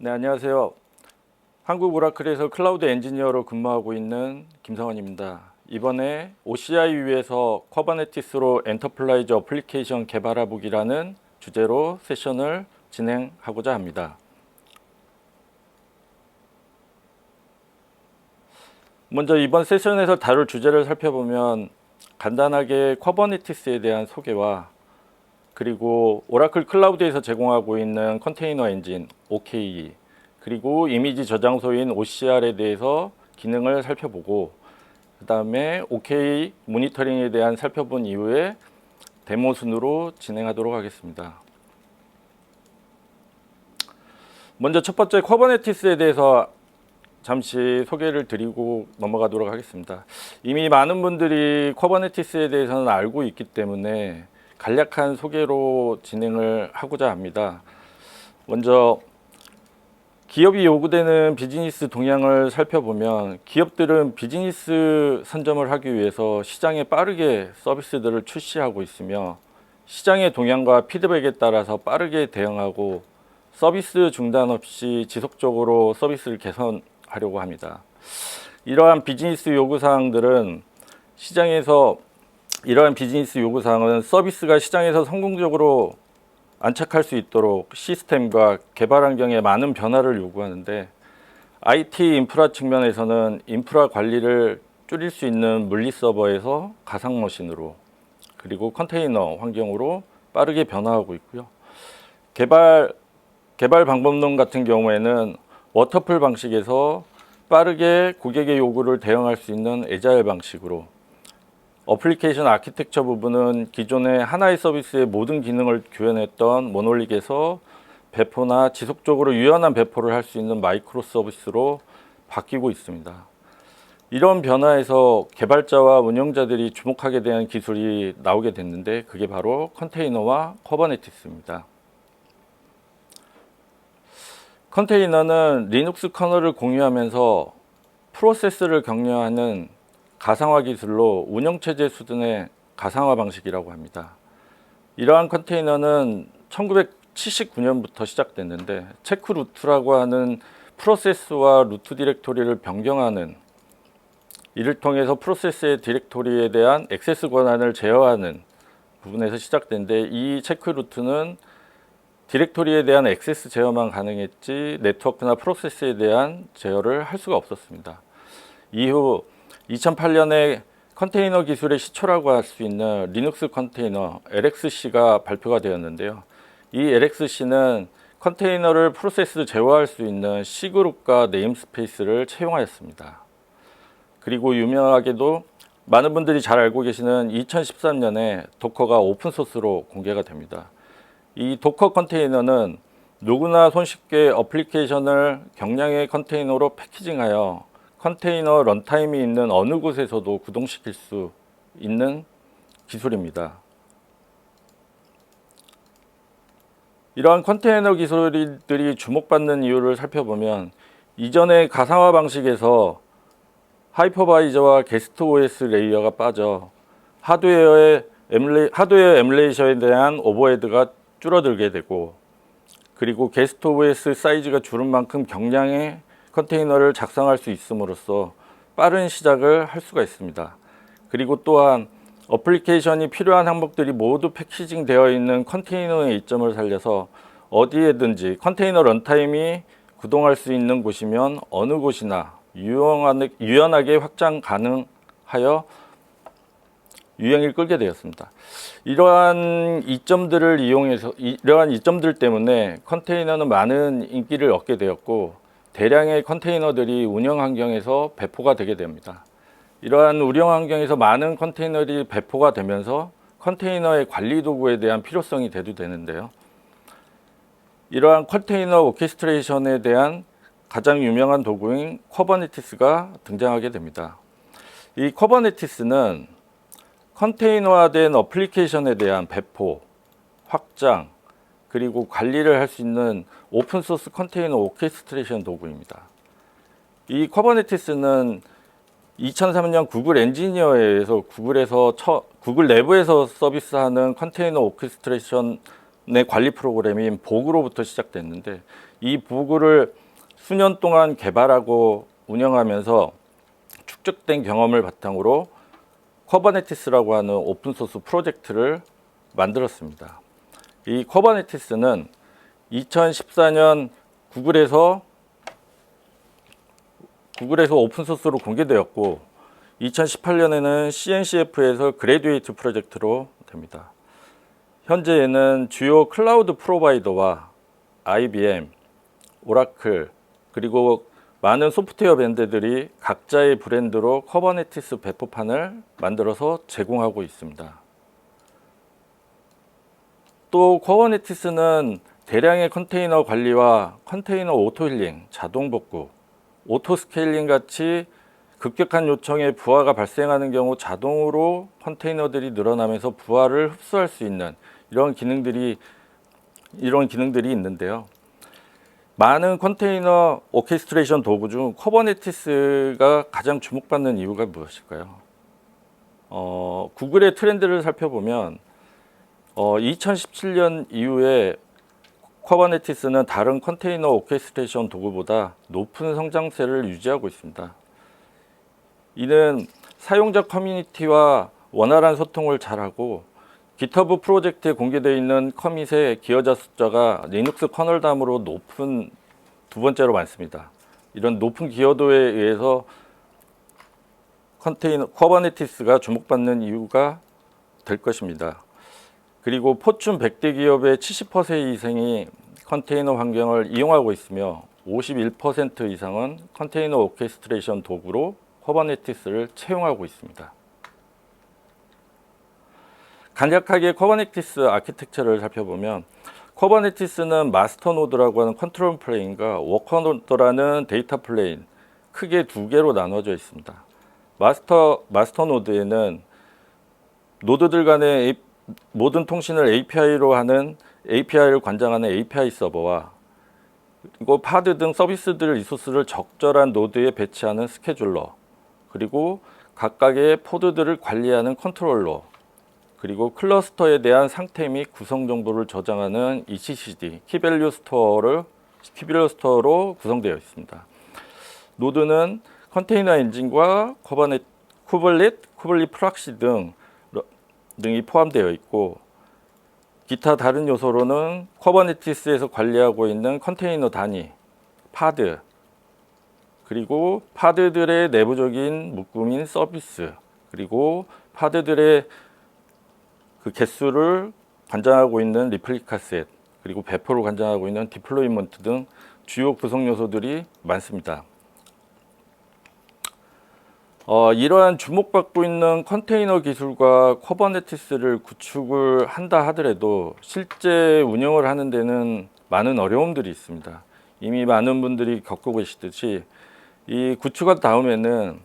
네, 안녕하세요. 한국 오라클에서 클라우드 엔지니어로 근무하고 있는 김성원입니다. 이번에 OCI 위에서 쿠버네티스로 엔터프라이즈 어플리케이션 개발하보기라는 주제로 세션을 진행하고자 합니다. 먼저 이번 세션에서 다룰 주제를 살펴보면 간단하게 쿠버네티스에 대한 소개와 그리고 오라클 클라우드에서 제공하고 있는 컨테이너 엔진 OKE 그리고 이미지 저장소인 OCR에 대해서 기능을 살펴보고 그 다음에 OK 모니터링에 대한 살펴본 이후에 데모 순으로 진행하도록 하겠습니다. 먼저 첫 번째 쿠버네티스에 대해서 잠시 소개를 드리고 넘어가도록 하겠습니다. 이미 많은 분들이 쿠버네티스에 대해서는 알고 있기 때문에 간략한 소개로 진행을 하고자 합니다. 먼저 기업이 요구되는 비즈니스 동향을 살펴보면 기업들은 비즈니스 선점을 하기 위해서 시장에 빠르게 서비스들을 출시하고 있으며 시장의 동향과 피드백에 따라서 빠르게 대응하고 서비스 중단 없이 지속적으로 서비스를 개선하려고 합니다. 이러한 비즈니스 요구사항은 서비스가 시장에서 성공적으로 안착할 수 있도록 시스템과 개발 환경에 많은 변화를 요구하는데 IT 인프라 측면에서는 인프라 관리를 줄일 수 있는 물리 서버에서 가상 머신으로 그리고 컨테이너 환경으로 빠르게 변화하고 있고요. 개발 방법론 같은 경우에는 워터풀 방식에서 빠르게 고객의 요구를 대응할 수 있는 애자일 방식으로 어플리케이션 아키텍처 부분은 기존의 하나의 서비스의 모든 기능을 구현했던 모놀릭에서 배포나 지속적으로 유연한 배포를 할 수 있는 마이크로 서비스로 바뀌고 있습니다. 이런 변화에서 개발자와 운영자들이 주목하게 된 기술이 나오게 됐는데 그게 바로 컨테이너와 쿠버네티스입니다. 컨테이너는 리눅스 커널을 공유하면서 프로세스를 격려하는 가상화 기술로 운영체제 수준의 가상화 방식이라고 합니다. 이러한 컨테이너는 1979년부터 시작됐는데 체크 루트라고 하는 프로세스와 루트 디렉토리를 변경하는 이를 통해서 프로세스의 디렉토리에 대한 액세스 권한을 제어하는 부분에서 시작된데 이 체크 루트는 디렉토리에 대한 액세스 제어만 가능했지 네트워크나 프로세스에 대한 제어를 할 수가 없었습니다. 이후 2008년에 컨테이너 기술의 시초라고 할 수 있는 리눅스 컨테이너 LXC가 발표가 되었는데요. 이 LXC는 컨테이너를 프로세스 제어할 수 있는 C그룹과 네임스페이스를 채용하였습니다. 그리고 유명하게도 많은 분들이 잘 알고 계시는 2013년에 도커가 오픈소스로 공개가 됩니다. 이 도커 컨테이너는 누구나 손쉽게 어플리케이션을 경량의 컨테이너로 패키징하여 컨테이너 런타임이 있는 어느 곳에서도 구동시킬 수 있는 기술입니다. 이러한 컨테이너 기술들이 주목받는 이유를 살펴보면 이전의 가상화 방식에서 하이퍼바이저와 게스트 OS 레이어가 빠져 하드웨어 에뮬레이션에 대한 오버헤드가 줄어들게 되고 그리고 게스트 OS 사이즈가 줄은 만큼 경량의 컨테이너를 작성할 수 있음으로써 빠른 시작을 할 수가 있습니다. 그리고 또한 어플리케이션이 필요한 항목들이 모두 패키징 되어 있는 컨테이너의 이점을 살려서 어디에든지 컨테이너 런타임이 구동할 수 있는 곳이면 어느 곳이나 유연하게 확장 가능하여 유행을 끌게 되었습니다. 이러한 이점들 때문에 컨테이너는 많은 인기를 얻게 되었고 대량의 컨테이너들이 운영 환경에서 배포가 되게 됩니다. 이러한 운영 환경에서 많은 컨테이너들이 배포가 되면서 컨테이너의 관리 도구에 대한 필요성이 대두되는데요. 이러한 컨테이너 오케스트레이션에 대한 가장 유명한 도구인 쿠버네티스가 등장하게 됩니다. 이 쿠버네티스는 컨테이너화된 어플리케이션에 대한 배포, 확장, 그리고 관리를 할 수 있는 오픈소스 컨테이너 오케스트레이션 도구입니다. 이 쿠버네티스는 2003년 구글 엔지니어에서 구글 내부에서 서비스하는 컨테이너 오케스트레이션의 관리 프로그램인 복으로부터 시작됐는데 이 부구를 수년 동안 개발하고 운영하면서 축적된 경험을 바탕으로 쿠버네티스라고 하는 오픈소스 프로젝트를 만들었습니다. 이 쿠버네티스는 2014년 구글에서 오픈소스로 공개되었고 2018년에는 CNCF에서 그래듀에이트 프로젝트로 됩니다. 현재에는 주요 클라우드 프로바이더와 IBM, 오라클, 그리고 많은 소프트웨어 밴드들이 각자의 브랜드로 쿠버네티스 배포판을 만들어서 제공하고 있습니다. 또 쿠버네티스는 대량의 컨테이너 관리와 컨테이너 오토 힐링, 자동 복구, 오토 스케일링 같이 급격한 요청에 부하가 발생하는 경우 자동으로 컨테이너들이 늘어나면서 부하를 흡수할 수 있는 이런 기능들이 있는데요. 많은 컨테이너 오케스트레이션 도구 중 쿠버네티스가 가장 주목받는 이유가 무엇일까요? 구글의 트렌드를 살펴보면 2017년 이후에 쿠버네티스는 다른 컨테이너 오케스트레이션 도구보다 높은 성장세를 유지하고 있습니다. 이는 사용자 커뮤니티와 원활한 소통을 잘하고 GitHub 프로젝트에 공개되어 있는 커밋의 기여자 숫자가 리눅스 커널담으로 높은 두 번째로 많습니다. 이런 높은 기여도에 의해서 쿠버네티스가 주목받는 이유가 될 것입니다. 그리고 포춘 100대 기업의 70% 이상이 컨테이너 환경을 이용하고 있으며 51% 이상은 컨테이너 오케스트레이션 도구로 쿠버네티스를 채용하고 있습니다. 간략하게 쿠버네티스 아키텍처를 살펴보면 쿠버네티스는 마스터 노드라고 하는 컨트롤 플레인과 워커 노드라는 데이터 플레인 크게 두 개로 나눠져 있습니다. 마스터 노드에는 노드들 간의 모든 통신을 API로 하는 API를 관장하는 API 서버와 그리고 파드 등 서비스들 리소스를 적절한 노드에 배치하는 스케줄러, 그리고 각각의 포드들을 관리하는 컨트롤러, 그리고 클러스터에 대한 상태 및 구성 정보를 저장하는 ECCD, 키밸류 스토어로 구성되어 있습니다. 노드는 컨테이너 엔진과 쿠블릿 프락시 등이 포함되어 있고, 기타 다른 요소로는 쿠버네티스에서 관리하고 있는 컨테이너 단위, 파드, 그리고 파드들의 내부적인 묶음인 서비스, 그리고 파드들의 그 개수를 관장하고 있는 리플리카 셋, 그리고 배포를 관장하고 있는 디플로이먼트 등 주요 구성 요소들이 많습니다. 이러한 주목받고 있는 컨테이너 기술과 쿠버네티스를 구축을 한다 하더라도 실제 운영을 하는 데는 많은 어려움들이 있습니다. 이미 많은 분들이 겪고 계시듯이 이 구축한 다음에는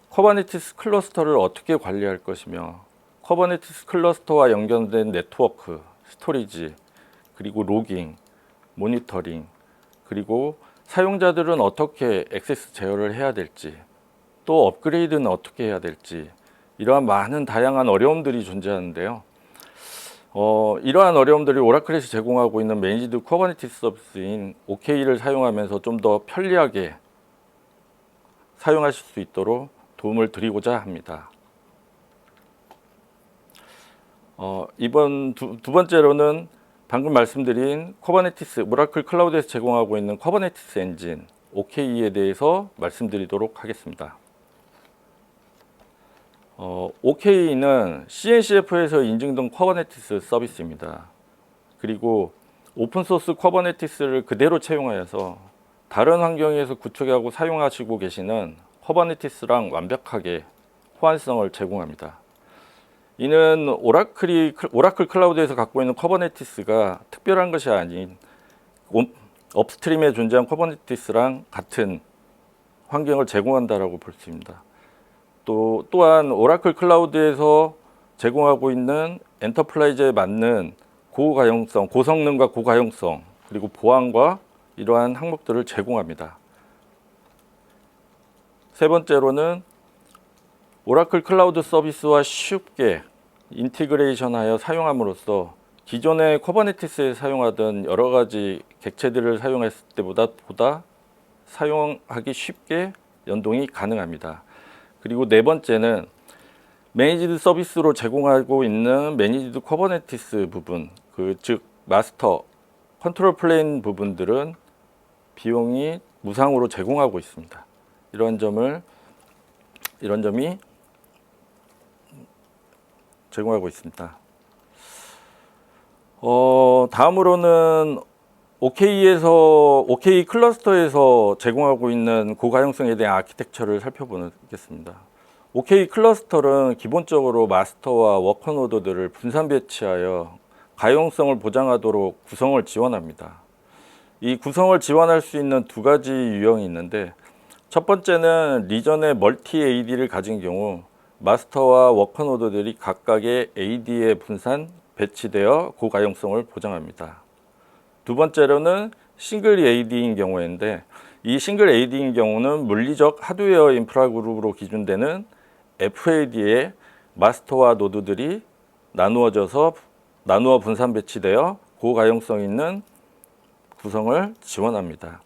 쿠버네티스 클러스터를 어떻게 관리할 것이며 쿠버네티스 클러스터와 연결된 네트워크, 스토리지, 그리고 로깅, 모니터링, 그리고 사용자들은 어떻게 액세스 제어를 해야 될지, 또 업그레이드는 어떻게 해야 될지, 이러한 많은 다양한 어려움들이 존재하는데요. 이러한 어려움들이 오라클에서 제공하고 있는 매니지드 쿠버네티스 서비스인 OK를 사용하면서 좀 더 편리하게 사용하실 수 있도록 도움을 드리고자 합니다. 이번 두 번째로는 방금 말씀드린 쿠버네티스, 오라클 클라우드에서 제공하고 있는 쿠버네티스 엔진 OK에 대해서 말씀드리도록 하겠습니다. OK는 CNCF에서 인증된 쿠버네티스 서비스입니다. 그리고 오픈소스 쿠버네티스를 그대로 채용하여서 다른 환경에서 구축하고 사용하시고 계시는 쿠버네티스랑 완벽하게 호환성을 제공합니다. 이는 오라클 클라우드에서 갖고 있는 쿠버네티스가 특별한 것이 아닌 업스트림에 존재한 쿠버네티스랑 같은 환경을 제공한다라고 볼 수 있습니다. 또한 오라클 클라우드에서 제공하고 있는 엔터프라이즈에 맞는 고성능과 고가용성, 그리고 보안과 이러한 항목들을 제공합니다. 세 번째로는 오라클 클라우드 서비스와 쉽게 인티그레이션하여 사용함으로써 기존의 쿠버네티스에 사용하던 여러 가지 객체들을 사용했을 때보다 사용하기 쉽게 연동이 가능합니다. 그리고 네 번째는 매니지드 서비스로 제공하고 있는 매니지드 쿠버네티스 부분, 즉 마스터, 컨트롤 플레인 부분들은 비용이 무상으로 제공하고 있습니다. 이런 점이 제공하고 있습니다. 다음으로는 OK 클러스터에서 제공하고 있는 고가용성에 대한 아키텍처를 살펴보겠습니다. OK 클러스터는 기본적으로 마스터와 워커 노드들을 분산 배치하여 가용성을 보장하도록 구성을 지원합니다. 이 구성을 지원할 수 있는 두 가지 유형이 있는데, 첫 번째는 리전의 멀티 AD를 가진 경우 마스터와 워커 노드들이 각각의 AD에 분산 배치되어 고가용성을 보장합니다. 두 번째로는 싱글 AD인 경우인데, 이 싱글 AD인 경우는 물리적 하드웨어 인프라 그룹으로 기준되는 FAD에 마스터와 노드들이 나누어 분산 배치되어 고가용성 있는 구성을 지원합니다.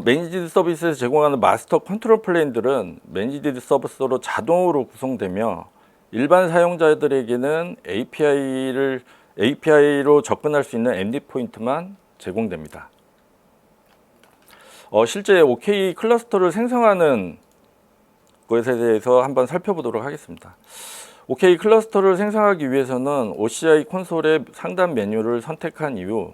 매니지드 서비스에서 제공하는 마스터 컨트롤 플레인들은 매니지드 서비스로 자동으로 구성되며 일반 사용자들에게는 API로 접근할 수 있는 엔드포인트만 제공됩니다. 실제 OK 클러스터를 생성하는 것에 대해서 한번 살펴보도록 하겠습니다. OK 클러스터를 생성하기 위해서는 OCI 콘솔의 상단 메뉴를 선택한 이후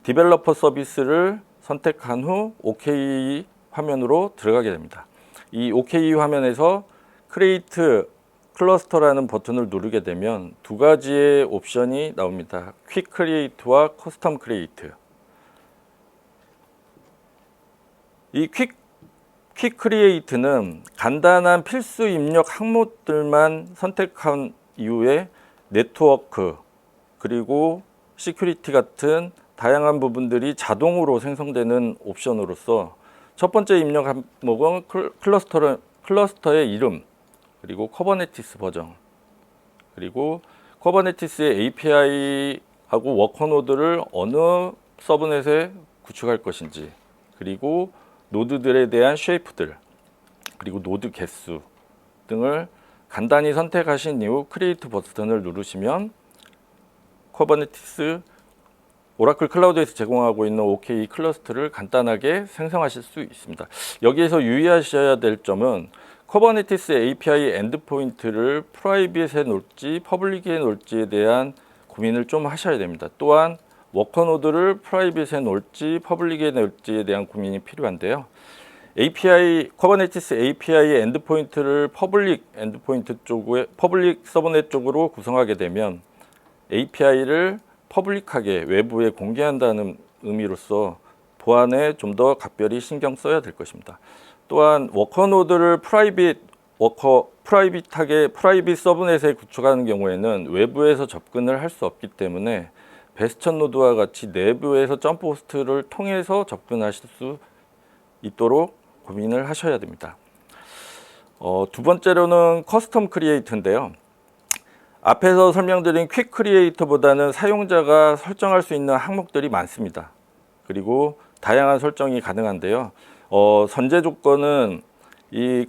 디벨로퍼 서비스를 선택한 후 OK 화면으로 들어가게 됩니다. 이 OK 화면에서 Create 클러스터라는 버튼을 누르게 되면 두 가지의 옵션이 나옵니다. Quick Create와 Custom Create. 이 Quick Create는 간단한 필수 입력 항목들만 선택한 이후에 네트워크 그리고 시큐리티 같은 다양한 부분들이 자동으로 생성되는 옵션으로서, 첫 번째 입력 항목은 클러스터의 이름, 그리고 커버네티스 버전, 그리고 커버네티스의 API하고 워커 노드를 어느 서브넷에 구축할 것인지, 그리고 노드들에 대한 쉐이프들, 그리고 노드 개수 등을 간단히 선택하신 이후 크리에이트 버튼을 누르시면 커버네티스 오라클 클라우드에서 제공하고 있는 OK 클러스터를 간단하게 생성하실 수 있습니다. 여기에서 유의하셔야 될 점은 커버네티스 API 엔드포인트를 프라이빗에 놓을지 퍼블릭에 놓을지에 대한 고민을 좀 하셔야 됩니다. 또한 워커 노드를 프라이빗에 놓을지 퍼블릭에 놓을지에 대한 고민이 필요한데요. 커버네티스 API 엔드포인트를 퍼블릭 서브넷 쪽으로 구성하게 되면 API를 퍼블릭하게 외부에 공개한다는 의미로서 보안에 좀 더 각별히 신경 써야 될 것입니다. 또한 워커 노드를 프라이빗 서브넷에 구축하는 경우에는 외부에서 접근을 할 수 없기 때문에 베스천 노드와 같이 내부에서 점프 호스트를 통해서 접근하실 수 있도록 고민을 하셔야 됩니다. 두 번째로는 커스텀 크리에이터인데요. 앞에서 설명드린 퀵 크리에이터보다는 사용자가 설정할 수 있는 항목들이 많습니다. 그리고 다양한 설정이 가능한데요. 선제 조건은 이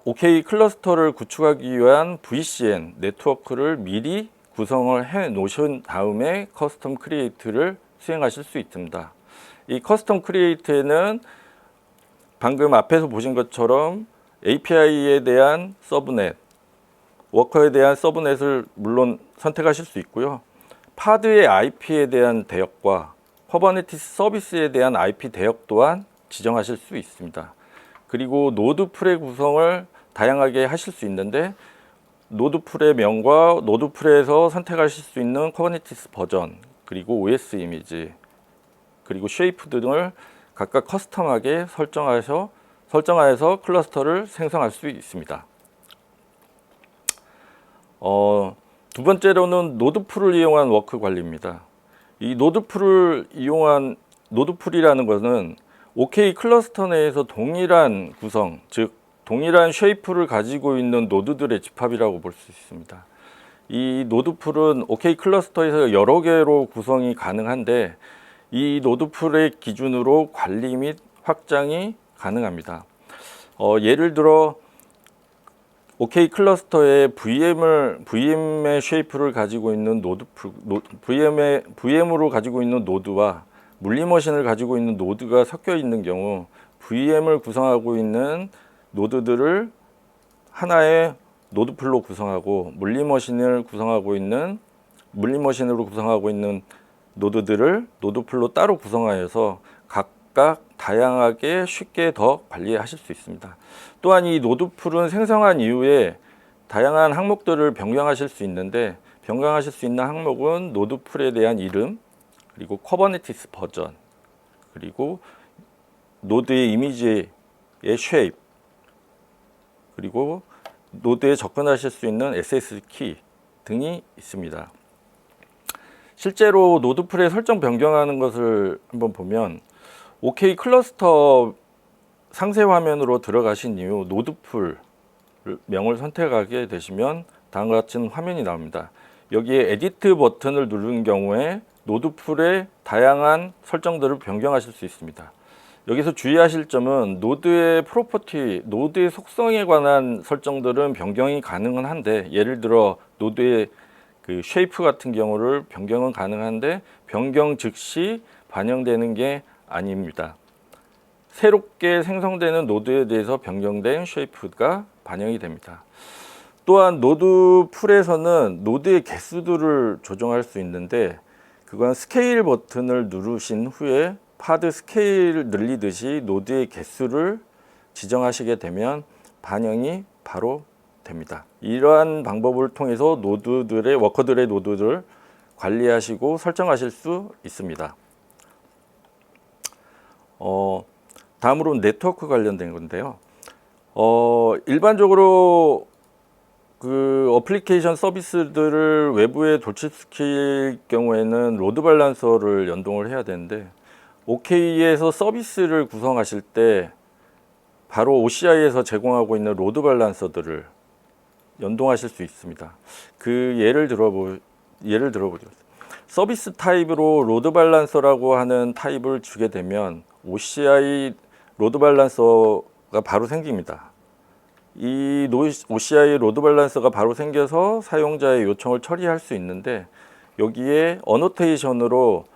OK 클러스터를 구축하기 위한 VCN 네트워크를 미리 구성을 해 놓으신 다음에 커스텀 크리에이트를 수행하실 수 있습니다. 이 커스텀 크리에이트에는 방금 앞에서 보신 것처럼 API에 대한 서브넷, 워커에 대한 서브넷을 물론 선택하실 수 있고요. 파드의 IP에 대한 대역과 커버네티스 서비스에 대한 IP 대역 또한 지정하실 수 있습니다. 그리고 노드풀의 구성을 다양하게 하실 수 있는데, 노드풀의 명과 노드풀에서 선택하실 수 있는 커버네티스 버전, 그리고 OS 이미지, 그리고 쉐이프 등을 각각 커스텀하게 설정하여서 클러스터를 생성할 수 있습니다. 두 번째로는 노드풀을 이용한 워크 관리입니다. 이 노드풀이라는 것은 OK 클러스터 내에서 동일한 구성, 즉 동일한 쉐이프를 가지고 있는 노드들의 집합이라고 볼 수 있습니다. 이 노드풀은 OK 클러스터에서 여러 개로 구성이 가능한데 이 노드풀의 기준으로 관리 및 확장이 가능합니다. 예를 들어 OK 클러스터에 VM의 쉐이프를 가지고 있는 VM으로 가지고 있는 노드와 물리머신을 가지고 있는 노드가 섞여 있는 경우 VM을 구성하고 있는 노드들을 하나의 노드풀로 구성하고 물리머신으로 구성하고 있는 노드들을 노드풀로 따로 구성하여서 각각 다양하게 쉽게 더 관리하실 수 있습니다. 또한 이 노드풀은 생성한 이후에 다양한 항목들을 변경하실 수 있는데 변경하실 수 있는 항목은 노드풀에 대한 이름, 그리고 커버네티스 버전, 그리고 노드의 이미지의 쉐입, 그리고 노드에 접근하실 수 있는 SS 키 등이 있습니다. 실제로 노드풀의 설정 변경하는 것을 한번 보면 OK 클러스터 상세 화면으로 들어가신 이후 노드풀 명을 선택하게 되시면 다음과 같은 화면이 나옵니다. 여기에 에디트 버튼을 누른 경우에 노드풀의 다양한 설정들을 변경하실 수 있습니다. 여기서 주의하실 점은 노드의 프로퍼티, 노드의 속성에 관한 설정들은 변경이 가능은 한데, 예를 들어 노드의 그 쉐이프 같은 경우를 변경은 가능한데 변경 즉시 반영되는 게 아닙니다. 새롭게 생성되는 노드에 대해서 변경된 쉐이프가 반영이 됩니다. 또한 노드풀에서는 노드의 개수들을 조정할 수 있는데 그건 스케일 버튼을 누르신 후에 파드 스케일 늘리듯이 노드의 개수를 지정하시게 되면 반영이 바로 됩니다. 이러한 방법을 통해서 워커들의 노드를 관리하시고 설정하실 수 있습니다. 다음으로 네트워크 관련된 건데요. 일반적으로 그 어플리케이션 서비스들을 외부에 돌출시킬 경우에는 로드 밸런서를 연동을 해야 되는데 OK에서 서비스를 구성하실 때 바로 OCI에서 제공하고 있는 로드 밸런서들을 연동하실 수 있습니다. 그 예를 들어보죠. 서비스 타입으로 로드 밸런서라고 하는 타입을 주게 되면 OCI 로드 밸런서가 바로 생깁니다. 이 OCI 로드 밸런서가 바로 생겨서 사용자의 요청을 처리할 수 있는데 여기에 어노테이션으로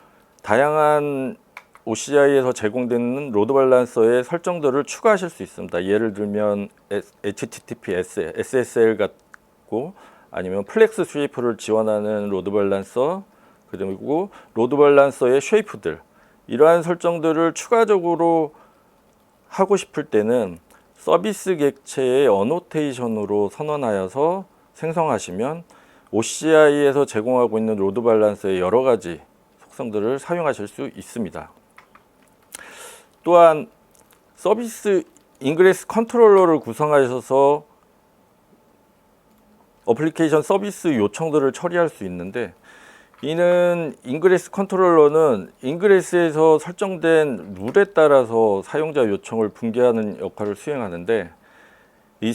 다양한 OCI에서 제공되는 로드 밸런서의 설정들을 추가하실 수 있습니다. 예를 들면 HTTPS, SSL 같고 아니면 플렉스 쉐이프를 지원하는 로드 밸런서, 그리고 로드 밸런서의 쉐이프들, 이러한 설정들을 추가적으로 하고 싶을 때는 서비스 객체의 어노테이션으로 선언하여서 생성하시면 OCI에서 제공하고 있는 로드 밸런서의 여러 가지 속성들을 사용하실 수 있습니다. 또한 서비스 인그레스 컨트롤러를 구성하셔서 어플리케이션 서비스 요청들을 처리할 수 있는데, 이는 인그레스 컨트롤러는 인그레스에서 설정된 룰에 따라서 사용자 요청을 붕괴하는 역할을 수행하는데, 이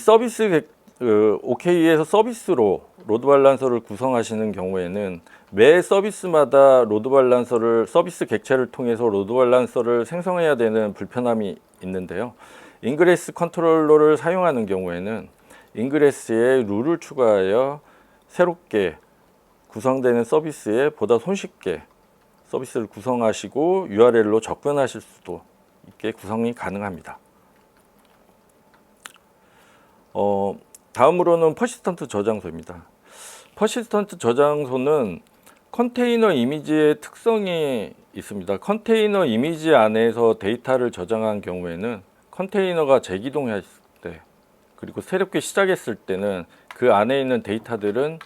OK에서 서비스로 로드 밸런서를 구성하시는 경우에는 매 서비스마다 서비스 객체를 통해서 로드 밸런서를 생성해야 되는 불편함이 있는데요. 인그레스 컨트롤러를 사용하는 경우에는 인그레스에 룰을 추가하여 새롭게 구성되는 서비스에 보다 손쉽게 서비스를 구성하시고 URL로 접근하실 수도 있게 구성이 가능합니다. 다음으로는 퍼시스턴트 저장소입니다. 퍼시스턴트 저장소는 컨테이너 이미지의 특성이 있습니다. 컨테이너 이미지 안에서 데이터를 저장한 경우에는 컨테이너가 재기동했을 때, 그리고 새롭게 시작했을 때는 그 안에 있는 데이터들은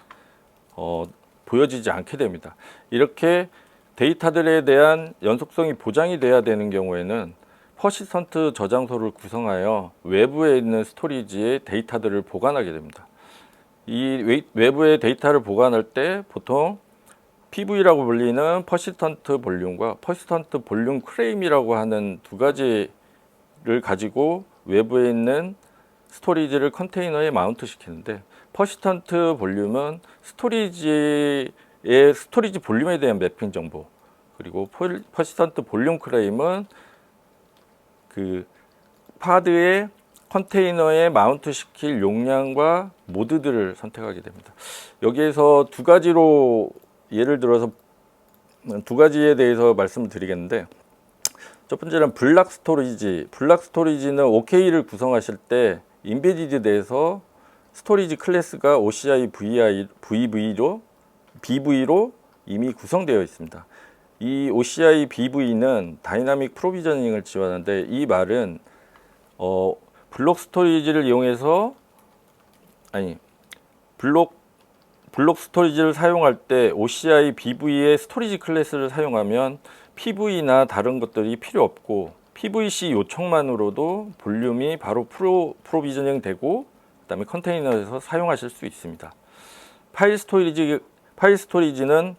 보여지지 않게 됩니다. 이렇게 데이터들에 대한 연속성이 보장이 돼야 되는 경우에는 퍼시스턴트 저장소를 구성하여 외부에 있는 스토리지에 데이터들을 보관하게 됩니다. 이 외부의 데이터를 보관할 때 보통 PV라고 불리는 퍼시스턴트 볼륨과 퍼시스턴트 볼륨 크레임이라고 하는 두 가지를 가지고 외부에 있는 스토리지를 컨테이너에 마운트 시키는데, 퍼시스턴트 볼륨은 스토리지 볼륨에 대한 매핑 정보, 그리고 퍼시스턴트 볼륨 클레임은 그 파드의 컨테이너에 마운트 시킬 용량과 모드들을 선택하게 됩니다. 여기에서 두 가지로 예를 들어서 두 가지에 대해서 말씀을 드리겠는데, 첫 번째는 블락 스토리지. 블락 스토리지는 OK를 구성하실 때 인베디드 내에서 스토리지 클래스가 OCI BV로 이미 구성되어 있습니다. 이 OCI BV는 다이나믹 프로비저닝을 지원하는데, 이 말은 블록 스토리지를 이용해서 블록 스토리지를 사용할 때 OCI BV의 스토리지 클래스를 사용하면 PV나 다른 것들이 필요 없고 PVC 요청만으로도 볼륨이 바로 프로비저닝 되고, 그 다음에 컨테이너에서 사용하실 수 있습니다. 파일 스토리지는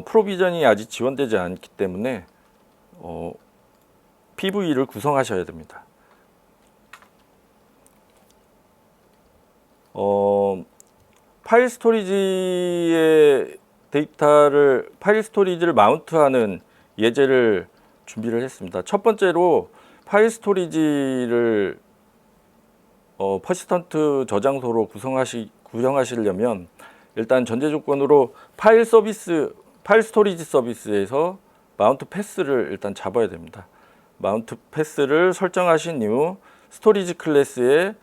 프로비전이 아직 지원되지 않기 때문에 PV를 구성하셔야 됩니다. 파일 스토리지의 파일 스토리지를 마운트하는 예제를 준비를 했습니다. 첫 번째로 파일 스토리지를 퍼시스턴트 저장소로 구성하시려면 일단 전제 조건으로 파일 스토리지 서비스에서 마운트 패스를 일단 잡아야 됩니다. 마운트 패스를 설정하신 이후 스토리지 클래스에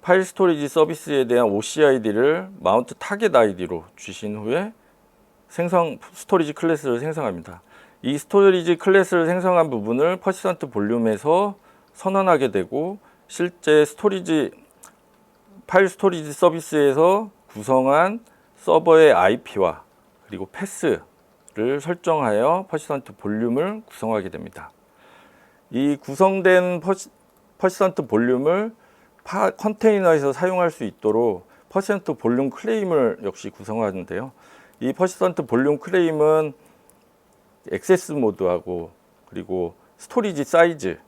파일 스토리지 서비스에 대한 OCID를 마운트 타겟 ID로 주신 후에 스토리지 클래스를 생성합니다. 이 스토리지 클래스를 생성한 부분을 퍼시스턴트 볼륨에서 선언하게 되고, 실제 파일 스토리지 서비스에서 구성한 서버의 IP와 그리고 패스를 설정하여 퍼시스턴트 볼륨을 구성하게 됩니다. 이 구성된 퍼시스턴트 볼륨을 컨테이너에서 사용할 수 있도록 퍼시스턴트 볼륨 클레임을 역시 구성하는데요. 이 퍼시스턴트 볼륨 클레임은 액세스 모드하고 그리고 스토리지 사이즈를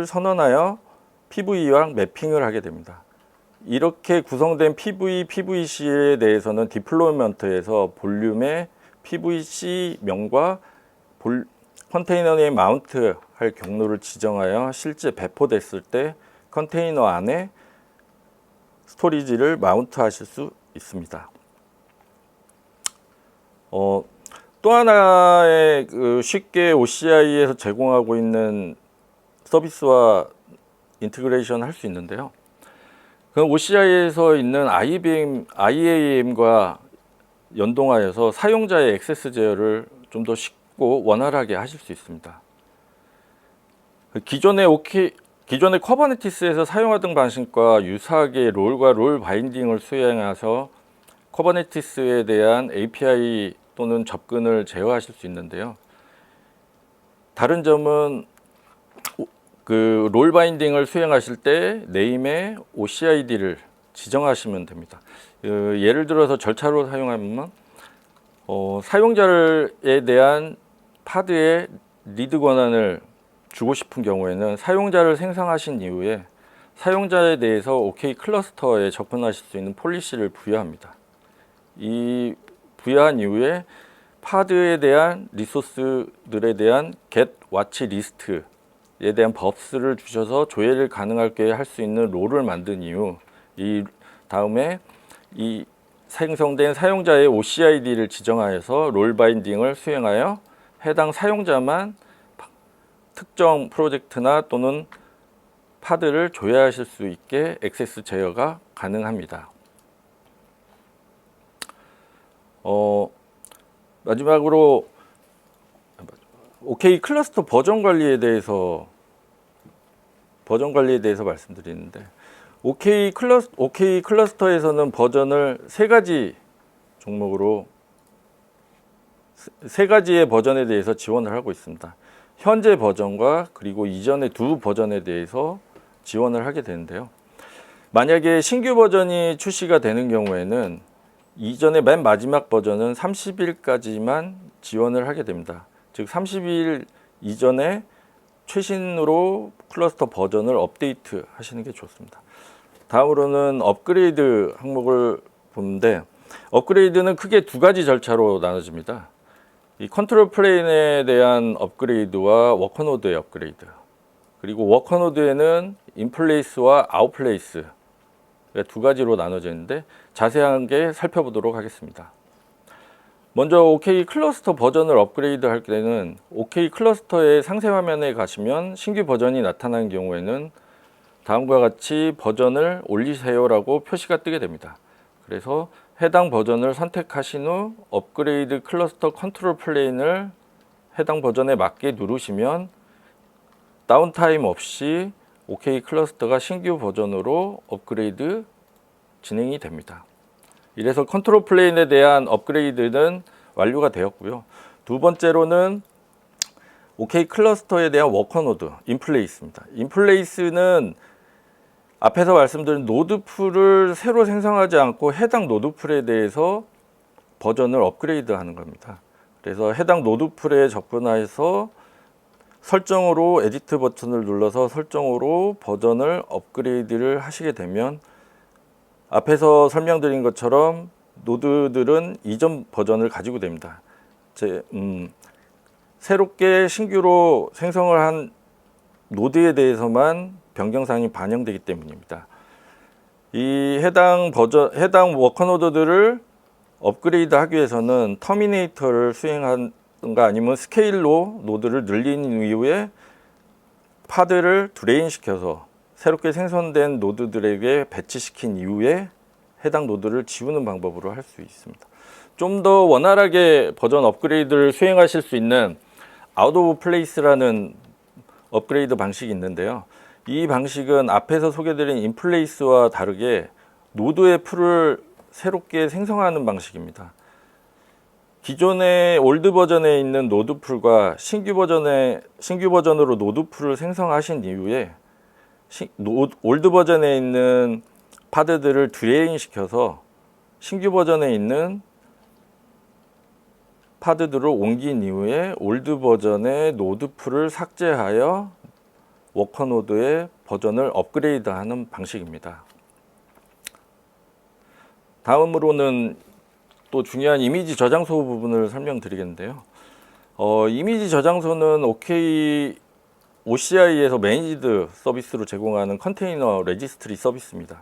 선언하여 PV랑 매핑을 하게 됩니다. 이렇게 구성된 PVC에 대해서는 디플로이먼트에서 볼륨의 PVC 명과 컨테이너에 마운트 할 경로를 지정하여 실제 배포됐을 때 컨테이너 안에 스토리지를 마운트 하실 수 있습니다. 또 하나의 쉽게 OCI에서 제공하고 있는 서비스와 인티그레이션 할 수 있는데요. 그 OCI에서 있는 IAM과 연동하여서 사용자의 액세스 제어를 좀 더 쉽고 원활하게 하실 수 있습니다. 기존의 커버네티스에서 사용하던 방식과 유사하게 롤과 롤 바인딩을 수행해서 커버네티스에 대한 API 또는 접근을 제어하실 수 있는데요. 다른 점은 롤 바인딩을 수행하실 때 네임에 OCID를 지정하시면 됩니다. 예를 들어서 절차로 사용하면 사용자에 대한 파드의 리드 권한을 주고 싶은 경우에는 사용자를 생성하신 이후에 사용자에 대해서 OK 클러스터에 접근하실 수 있는 폴리시를 부여합니다. 이 부여한 이후에 파드에 대한 리소스들에 대한 get watch list에 대한 법스를 주셔서 조회를 가능하게 할 수 있는 롤을 만든 이후 이 다음에 이 생성된 사용자의 OCID를 지정하여서 롤 바인딩을 수행하여 해당 사용자만 특정 프로젝트나 또는 파드를 조회하실 수 있게 액세스 제어가 가능합니다. 마지막으로 OK 클러스터 버전 관리에 대해서 말씀드리는데, OK 클러스터에서는 버전을 세 가지의 버전에 대해서 지원을 하고 있습니다. 현재 버전과 그리고 이전의 두 버전에 대해서 지원을 하게 되는데요. 만약에 신규 버전이 출시가 되는 경우에는 이전의 맨 마지막 버전은 30일까지만 지원을 하게 됩니다. 즉 30일 이전에 최신으로 클러스터 버전을 업데이트 하시는 게 좋습니다. 다음으로는 업그레이드 항목을 보는데, 업그레이드는 크게 두 가지 절차로 나눠집니다. 이 컨트롤 플레인에 대한 업그레이드와 워커노드의 업그레이드, 그리고 워커노드에는 인플레이스와 아웃플레이스 두 가지로 나눠져 있는데 자세하게 살펴보도록 하겠습니다. 먼저 OK 클러스터 버전을 업그레이드 할 때는 OK 클러스터의 상세 화면에 가시면 신규 버전이 나타나는 경우에는 다음과 같이 버전을 올리세요라고 표시가 뜨게 됩니다. 그래서 해당 버전을 선택하신 후 업그레이드 클러스터 컨트롤 플레인을 해당 버전에 맞게 누르시면 다운타임 없이 OK 클러스터가 신규 버전으로 업그레이드 진행이 됩니다. 이래서 컨트롤 플레인에 대한 업그레이드는 완료가 되었고요. 두 번째로는 OK 클러스터에 대한 워커노드, 인플레이스입니다. 인플레이스는 앞에서 말씀드린 노드풀을 새로 생성하지 않고 해당 노드풀에 대해서 버전을 업그레이드 하는 겁니다. 그래서 해당 노드풀에 접근해서 설정으로 에디트 버튼을 눌러서 설정으로 버전을 업그레이드를 하시게 되면 앞에서 설명드린 것처럼 노드들은 이전 버전을 가지고 됩니다. 새롭게 신규로 생성을 한 노드에 대해서만 변경사항이 반영되기 때문입니다. 이 해당 워커노드들을 업그레이드 하기 위해서는 터미네이터를 수행하든가 아니면 스케일로 노드를 늘린 이후에 파드를 드레인 시켜서 새롭게 생성된 노드들에게 배치시킨 이후에 해당 노드를 지우는 방법으로 할 수 있습니다. 좀 더 원활하게 버전 업그레이드를 수행하실 수 있는 아웃 오브 플레이스라는 업그레이드 방식이 있는데요. 이 방식은 앞에서 소개드린 인플레이스와 다르게 노드의 풀을 새롭게 생성하는 방식입니다. 기존의 올드 버전에 있는 노드 풀과 신규 버전으로 노드 풀을 생성하신 이후에 올드 버전에 있는 파드들을 드레인 시켜서 신규 버전에 있는 파드들을 옮긴 이후에 올드 버전의 노드 풀을 삭제하여 워커노드의 버전을 업그레이드하는 방식입니다. 다음으로는 또 중요한 이미지 저장소 부분을 설명드리겠는데요. 이미지 저장소는 OCI에서 매니지드 서비스로 제공하는 컨테이너 레지스트리 서비스입니다.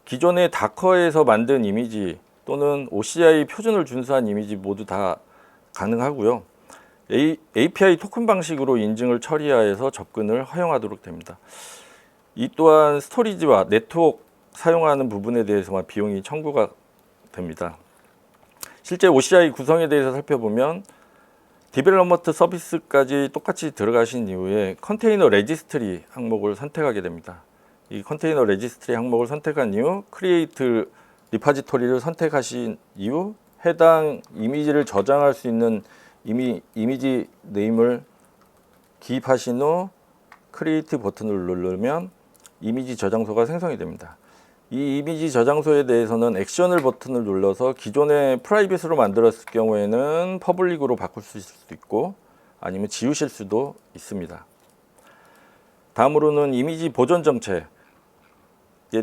기존의 다커에서 만든 이미지 또는 OCI 표준을 준수한 이미지 모두 다 가능하고요. API 토큰 방식으로 인증을 처리하여서 접근을 허용하도록 됩니다. 이 또한 스토리지와 네트워크 사용하는 부분에 대해서만 비용이 청구가 됩니다. 실제 OCI 구성에 대해서 살펴보면 디벨로먼트 서비스까지 똑같이 들어가신 이후에 컨테이너 레지스트리 항목을 선택하게 됩니다. 이 컨테이너 레지스트리 항목을 선택한 이후 크리에이트 리파지토리를 선택하신 이후 해당 이미지를 저장할 수 있는 이미지 네임을 기입하신 후 크리에이트 버튼을 누르면 이미지 저장소가 생성이 됩니다. 이 이미지 저장소에 대해서는 액션을 버튼을 눌러서 기존에 프라이빗으로 만들었을 경우에는 퍼블릭으로 바꿀 수 있을 수도 있고 아니면 지우실 수도 있습니다. 다음으로는 이미지 보존 정책에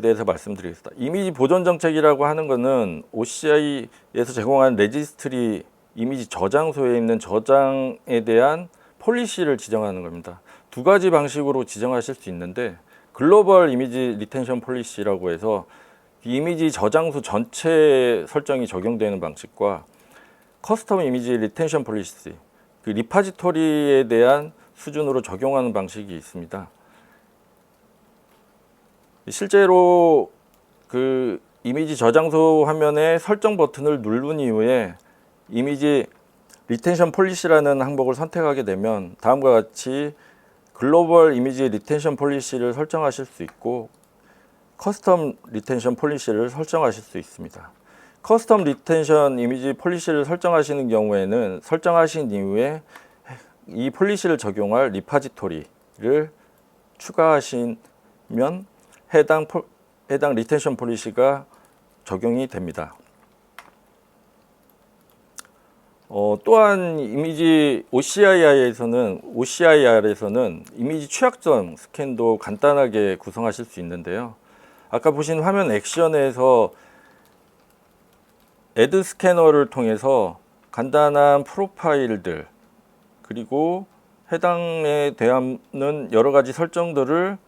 대해서 말씀드리겠습니다. 이미지 보존 정책이라고 하는 것은 OCI에서 제공한 레지스트리 이미지 저장소에 있는 저장에 대한 폴리시를 지정하는 겁니다. 두 가지 방식으로 지정하실 수 있는데 글로벌 이미지 리텐션 폴리시라고 해서 이미지 저장소 전체 설정이 적용되는 방식과 커스텀 이미지 리텐션 폴리시, 그 리파지토리에 대한 수준으로 적용하는 방식이 있습니다. 실제로 그 이미지 저장소 화면에 설정 버튼을 누른 이후에 이미지 리텐션 폴리시라는 항목을 선택하게 되면 다음과 같이 글로벌 이미지 리텐션 폴리시를 설정하실 수 있고 커스텀 리텐션 폴리시를 설정하실 수 있습니다. 커스텀 리텐션 이미지 폴리시를 설정하시는 경우에는 설정하신 이후에 이 폴리시를 적용할 리파지토리를 추가하시면 해당 리텐션 폴리시가 적용이 됩니다. 또한 이미지 OCIR에서는 이미지 취약점 스캔도 간단하게 구성하실 수 있는데요. 아까 보신 화면 액션에서 애드 스캐너를 통해서 간단한 프로파일들 그리고 해당에 대한 여러 가지 설정들을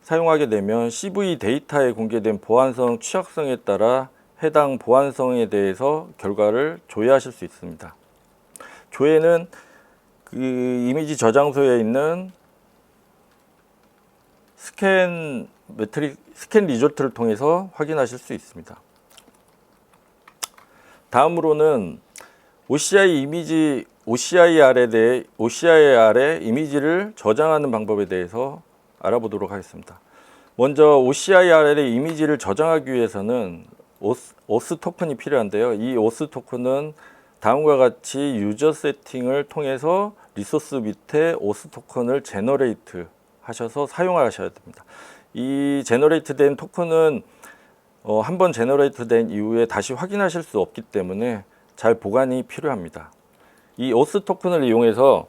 사용하게 되면 CV 데이터에 공개된 보안성 취약성에 따라 해당 보안성에 대해서 결과를 조회하실 수 있습니다. 조회는 그 이미지 저장소에 있는 스캔 리조트를 통해서 확인하실 수 있습니다. 다음으로는 OCIR에 이미지를 저장하는 방법에 대해서 알아보도록 하겠습니다. 먼저 OCIR에 이미지를 저장하기 위해서는 OS 토큰이 필요한데요. 이 OS 토큰은 다음과 같이 유저 세팅을 통해서 리소스 밑에 OS 토큰을 제너레이트 하셔서 사용하셔야 됩니다. 이 제너레이트 된 토큰은 한번 제너레이트 된 이후에 다시 확인하실 수 없기 때문에 잘 보관이 필요합니다. 이 OS 토큰을 이용해서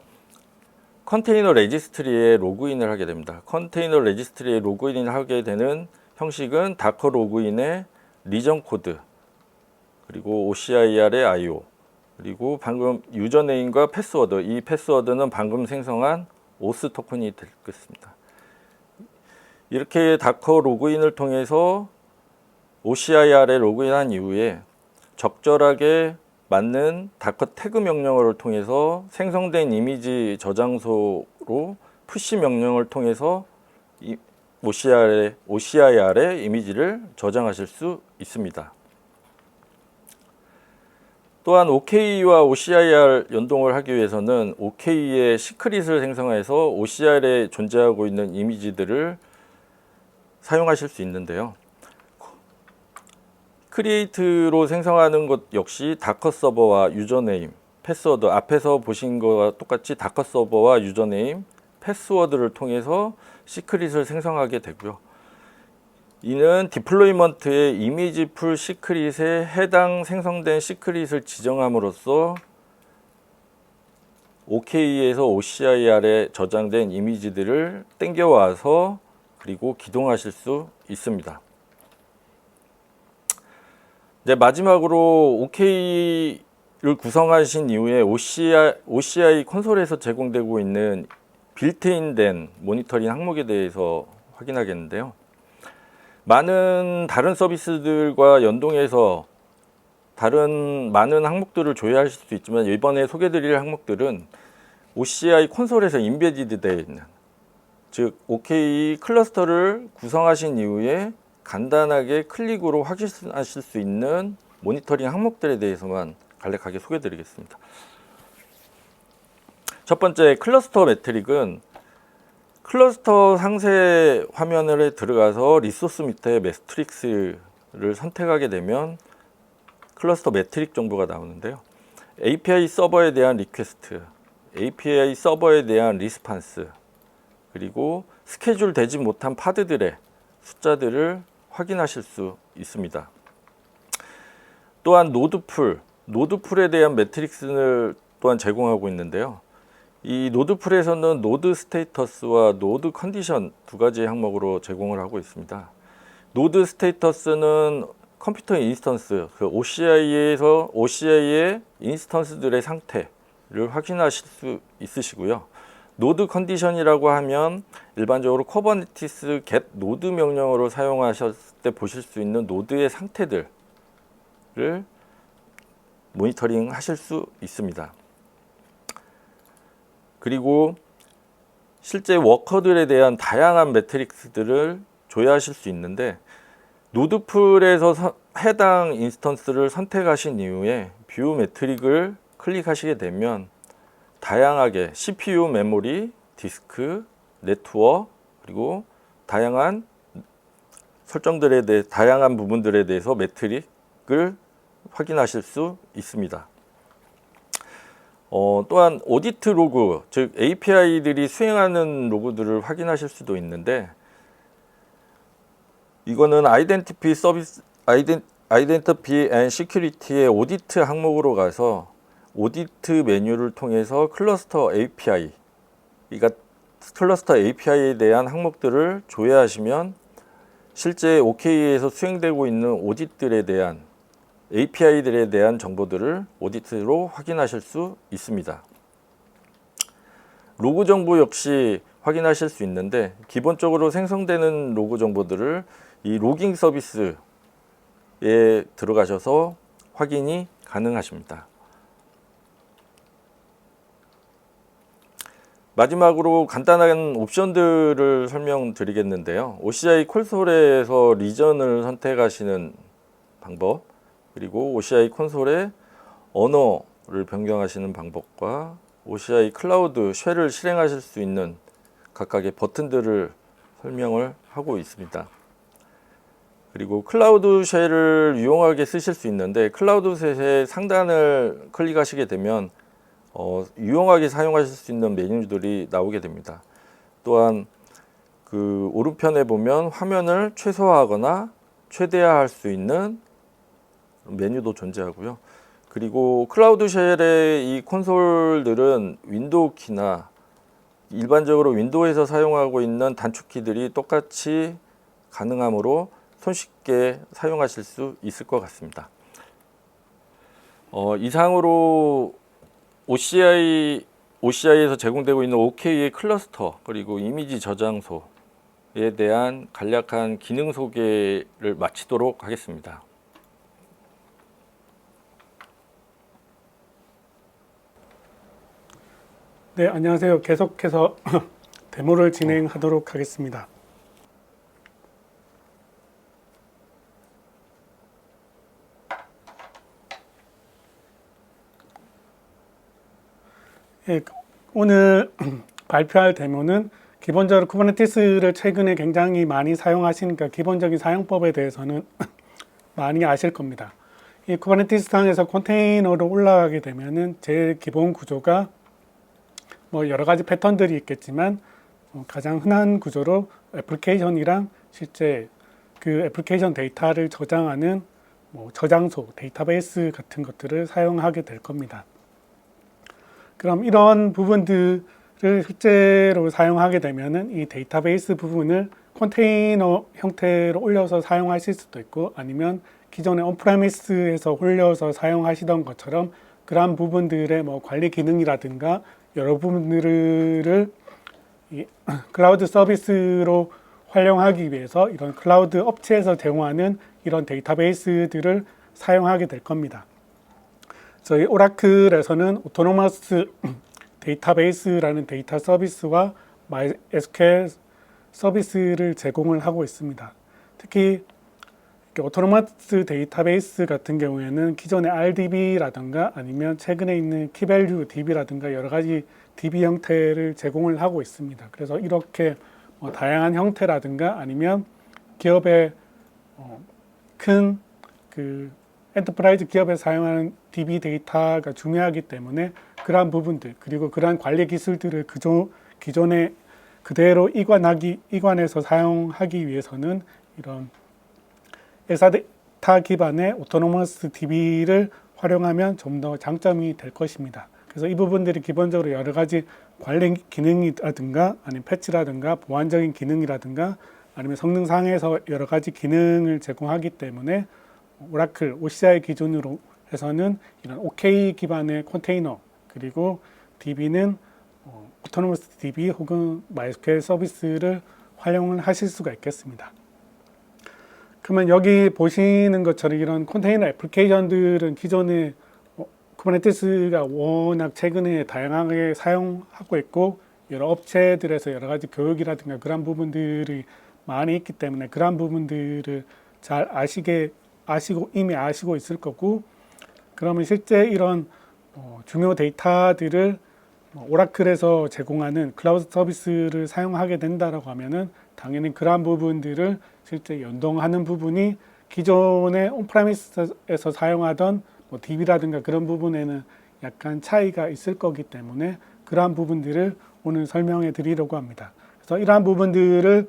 컨테이너 레지스트리에 로그인을 하게 됩니다. 컨테이너 레지스트리에 로그인을 하게 되는 형식은 다커 로그인의 리전 코드 그리고 OCIR의 IO 그리고 방금 유저네임과 패스워드, 이 패스워드는 방금 생성한 OS 토큰이 되겠습니다. 이렇게 다커 로그인을 통해서 OCIR에 로그인한 이후에 적절하게 맞는 다커 태그 명령어를 통해서 생성된 이미지 저장소로 푸시 명령을 통해서 OCIR에 이미지를 저장하실 수 있습니다. 또한 OK와 OCIR 연동을 하기 위해서는 OK의 시크릿을 생성해서 OCIR에 존재하고 있는 이미지들을 사용하실 수 있는데요. 크리에이트로 생성하는 것 역시 다커 서버와 유저네임, 패스워드, 앞에서 보신 것과 똑같이 다커 서버와 유저네임, 패스워드를 통해서 시크릿을 생성하게 되고요. 이는 디플로이먼트의 이미지 풀 시크릿에 해당 생성된 시크릿을 지정함으로써 OK에서 OCIR에 저장된 이미지들을 땡겨와서 그리고 기동하실 수 있습니다. 이제 마지막으로 OK를 구성하신 이후에 OCI 콘솔에서 제공되고 있는 빌트인된 모니터링 항목에 대해서 확인하겠는데요. 많은 다른 서비스들과 연동해서 많은 항목들을 조회하실 수 있지만 이번에 소개드릴 항목들은 OCI 콘솔에서 인베디드 되어 있는, 즉 OK 클러스터를 구성하신 이후에 간단하게 클릭으로 확인하실 수 있는 모니터링 항목들에 대해서만 간략하게 소개드리겠습니다. 첫 번째 클러스터 매트릭은 클러스터 상세 화면에 들어가서 리소스 밑에 매트릭스를 선택하게 되면 클러스터 매트릭 정보가 나오는데요. API 서버에 대한 리퀘스트, API 서버에 대한 리스판스, 그리고 스케줄 되지 못한 파드들의 숫자들을 확인하실 수 있습니다. 또한 노드풀에 대한 매트릭스를 또한 제공하고 있는데요. 이 노드풀에서는 노드 스테이터스와 노드 컨디션 두 가지 항목으로 제공을 하고 있습니다. 노드 스테이터스는 컴퓨터 인스턴스, OCI의 인스턴스들의 상태를 확인하실 수 있으시고요. 노드 컨디션이라고 하면 일반적으로 쿠버네티스 get 노드 명령어로 사용하셨을 때 보실 수 있는 노드의 상태들을 모니터링 하실 수 있습니다. 그리고 실제 워커들에 대한 다양한 매트릭스들을 조회하실 수 있는데, 노드풀에서 해당 인스턴스를 선택하신 이후에 뷰 매트릭을 클릭하시게 되면 다양하게 CPU 메모리, 디스크, 네트워크, 그리고 다양한 다양한 부분들에 대해서 매트릭을 확인하실 수 있습니다. 또한 오디트 로그, 즉 API들이 수행하는 로그들을 확인하실 수도 있는데, 이거는 아이덴티티 아이덴티티 앤 시큐리티의 오디트 항목으로 가서 오디트 메뉴를 통해서 클러스터 API, 그러니까 클러스터 API에 대한 항목들을 조회하시면 실제 OK에서 수행되고 있는 오디트들에 대한 API들에 대한 정보들을 오디트로 확인하실 수 있습니다. 로그 정보 역시 확인하실 수 있는데 기본적으로 생성되는 로그 정보들을 이 로깅 서비스에 들어가셔서 확인이 가능하십니다. 마지막으로 간단한 옵션들을 설명드리겠는데요. OCI 콘솔에서 리전을 선택하시는 방법, 그리고 OCI 콘솔의 언어를 변경하시는 방법과 OCI 클라우드 쉘을 실행하실 수 있는 각각의 버튼들을 설명을 하고 있습니다. 그리고 클라우드 쉘을 유용하게 쓰실 수 있는데 클라우드 쉘의 상단을 클릭하시게 되면 유용하게 사용하실 수 있는 메뉴들이 나오게 됩니다. 또한 그 오른편에 보면 화면을 최소화하거나 최대화할 수 있는 메뉴도 존재하고요. 그리고 클라우드 쉘의 이 콘솔들은 윈도우 키나 일반적으로 윈도우에서 사용하고 있는 단축키들이 똑같이 가능하므로 손쉽게 사용하실 수 있을 것 같습니다. 이상으로 OCI에서 제공되고 있는 OK의 클러스터 그리고 이미지 저장소에 대한 간략한 기능 소개를 마치도록 하겠습니다. 네, 안녕하세요. 계속해서 데모를 진행하도록 하겠습니다. 예, 오늘 발표할 데모는 기본적으로 쿠버네티스를 최근에 굉장히 많이 사용하시니까 기본적인 사용법에 대해서는 많이 아실 겁니다. 이 쿠버네티스 상에서 컨테이너로 올라가게 되면은 제일 기본 구조가 뭐 여러 가지 패턴들이 있겠지만 가장 흔한 구조로 애플리케이션이랑 실제 그 애플리케이션 데이터를 저장하는 뭐 저장소, 데이터베이스 같은 것들을 사용하게 될 겁니다. 그럼 이런 부분들을 실제로 사용하게 되면은 이 데이터베이스 부분을 컨테이너 형태로 올려서 사용하실 수도 있고 아니면 기존에 온프레미스에서 올려서 사용하시던 것처럼 그런 부분들의 뭐 관리 기능이라든가 여러 부분들을 이 클라우드 서비스로 활용하기 위해서 이런 클라우드 업체에서 제공하는 이런 데이터베이스들을 사용하게 될 겁니다. 저희 오라클에서는 오토노머스 데이터베이스라는 데이터 서비스와 MySQL 서비스를 제공을 하고 있습니다. 특히 오토노머스 데이터베이스 같은 경우에는 기존의 RDB라든가 아니면 최근에 있는 키밸류 DB라든가 여러 가지 DB 형태를 제공을 하고 있습니다. 그래서 이렇게 뭐 다양한 형태라든가 아니면 기업의 큰 그 엔터프라이즈 기업에 사용하는 DB 데이터가 중요하기 때문에 그러한 부분들 그리고 그러한 관리 기술들을 기존에 그대로 이관해서 사용하기 위해서는 이런 Exadata 기반의 오토노머스 DB를 활용하면 좀 더 장점이 될 것입니다. 그래서 이 부분들이 기본적으로 여러 가지 관리 기능이라든가 아니면 패치라든가 보안적인 기능이라든가 아니면 성능상에서 여러 가지 기능을 제공하기 때문에 오라클 OCI 기준으로 해서는 이런 OK 기반의 컨테이너 그리고 DB는 오토노머스 DB 혹은 MySQL 서비스를 활용을 하실 수가 있겠습니다. 그러면 여기 보시는 것처럼 이런 컨테이너 애플리케이션들은 기존에 쿠버네티스가 워낙 최근에 다양하게 사용하고 있고 여러 업체들에서 여러 가지 교육이라든가 그런 부분들이 많이 있기 때문에 그런 부분들을 잘 이미 아시고 있을 거고 그러면 실제 이런 중요 데이터들을 오라클에서 제공하는 클라우드 서비스를 사용하게 된다라고 하면은 당연히 그러한 부분들을 실제 연동하는 부분이 기존의 온프레미스에서 사용하던 뭐 DB라든가 그런 부분에는 약간 차이가 있을 거기 때문에 그러한 부분들을 오늘 설명해 드리려고 합니다. 그래서 이러한 부분들을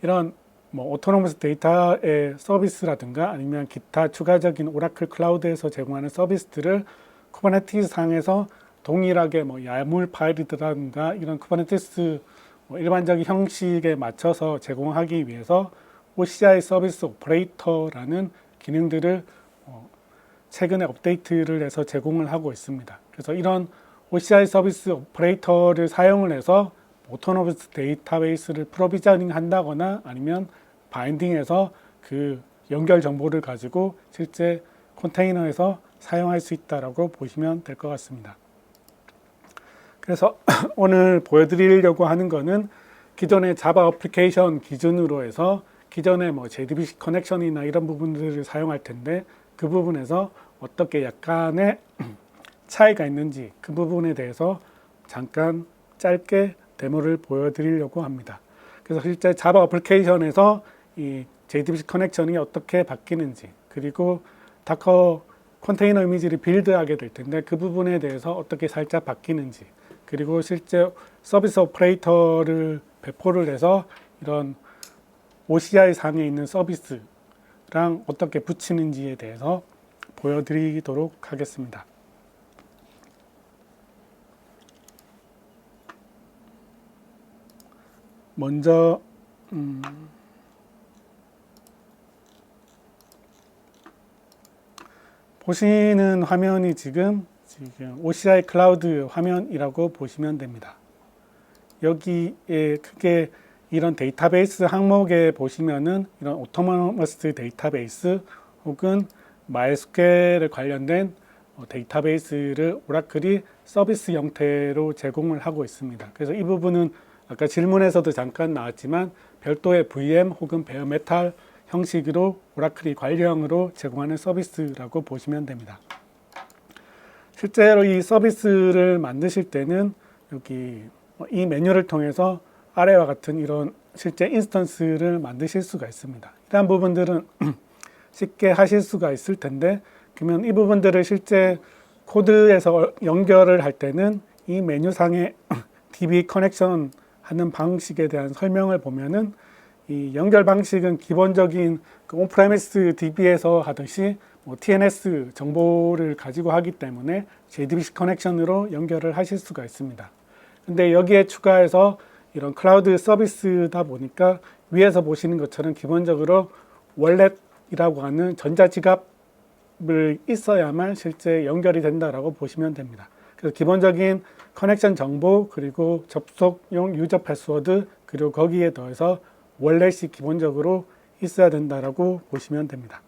이런 뭐 오토노머스 데이터의 서비스라든가 아니면 기타 추가적인 오라클 클라우드에서 제공하는 서비스들을 쿠버네티스 상에서 동일하게 뭐 야물 파일이라든가 이런 쿠버네티스 뭐 일반적인 형식에 맞춰서 제공하기 위해서 OCI 서비스 오퍼레이터라는 기능들을 최근에 업데이트를 해서 제공을 하고 있습니다. 그래서 이런 OCI 서비스 오퍼레이터를 사용을 해서 오토노머스 데이터베이스를 프로비저닝 한다거나 아니면 바인딩해서 그 연결 정보를 가지고 실제 컨테이너에서 사용할 수 있다라고 보시면 될 것 같습니다. 그래서 오늘 보여드리려고 하는 거는 기존의 자바 어플리케이션 기준으로 해서 기존의 뭐 JDBC 커넥션이나 이런 부분들을 사용할 텐데 그 부분에서 어떻게 약간의 차이가 있는지 그 부분에 대해서 잠깐 짧게 데모를 보여드리려고 합니다. 그래서 실제 자바 어플리케이션에서 이 JDBC 커넥션이 어떻게 바뀌는지 그리고 다커 컨테이너 이미지를 빌드하게 될 텐데 그 부분에 대해서 어떻게 살짝 바뀌는지 그리고 실제 서비스 오퍼레이터를 배포를 해서 이런 OCI 상에 있는 서비스랑 어떻게 붙이는지에 대해서 보여드리도록 하겠습니다. 먼저 보시는 화면이 지금 OCI 클라우드 화면이라고 보시면 됩니다. 여기에 크게 이런 데이터베이스 항목에 보시면은 이런 오토노머스 데이터베이스 혹은 MySQL에 관련된 데이터베이스를 오라클이 서비스 형태로 제공을 하고 있습니다. 그래서 이 부분은 아까 질문에서도 잠깐 나왔지만 별도의 VM 혹은 베어메탈 형식으로 오라클이 관리형으로 제공하는 서비스라고 보시면 됩니다. 실제로 이 서비스를 만드실 때는 여기 이 메뉴를 통해서 아래와 같은 이런 실제 인스턴스를 만드실 수가 있습니다. 이러한 부분들은 쉽게 하실 수가 있을 텐데 그러면 이 부분들을 실제 코드에서 연결을 할 때는 이 메뉴상의 DB 커넥션 하는 방식에 대한 설명을 보면은 이 연결 방식은 기본적인 그 온프레미스 DB에서 하듯이 뭐 TNS 정보를 가지고 하기 때문에 JDBC 커넥션으로 연결을 하실 수가 있습니다. 근데 여기에 추가해서 이런 클라우드 서비스다 보니까 위에서 보시는 것처럼 기본적으로 월렛이라고 하는 전자지갑을 있어야만 실제 연결이 된다라고 보시면 됩니다. 그래서 기본적인 커넥션 정보 그리고 접속용 유저 패스워드 그리고 거기에 더해서 월렛이 기본적으로 있어야 된다라고 보시면 됩니다.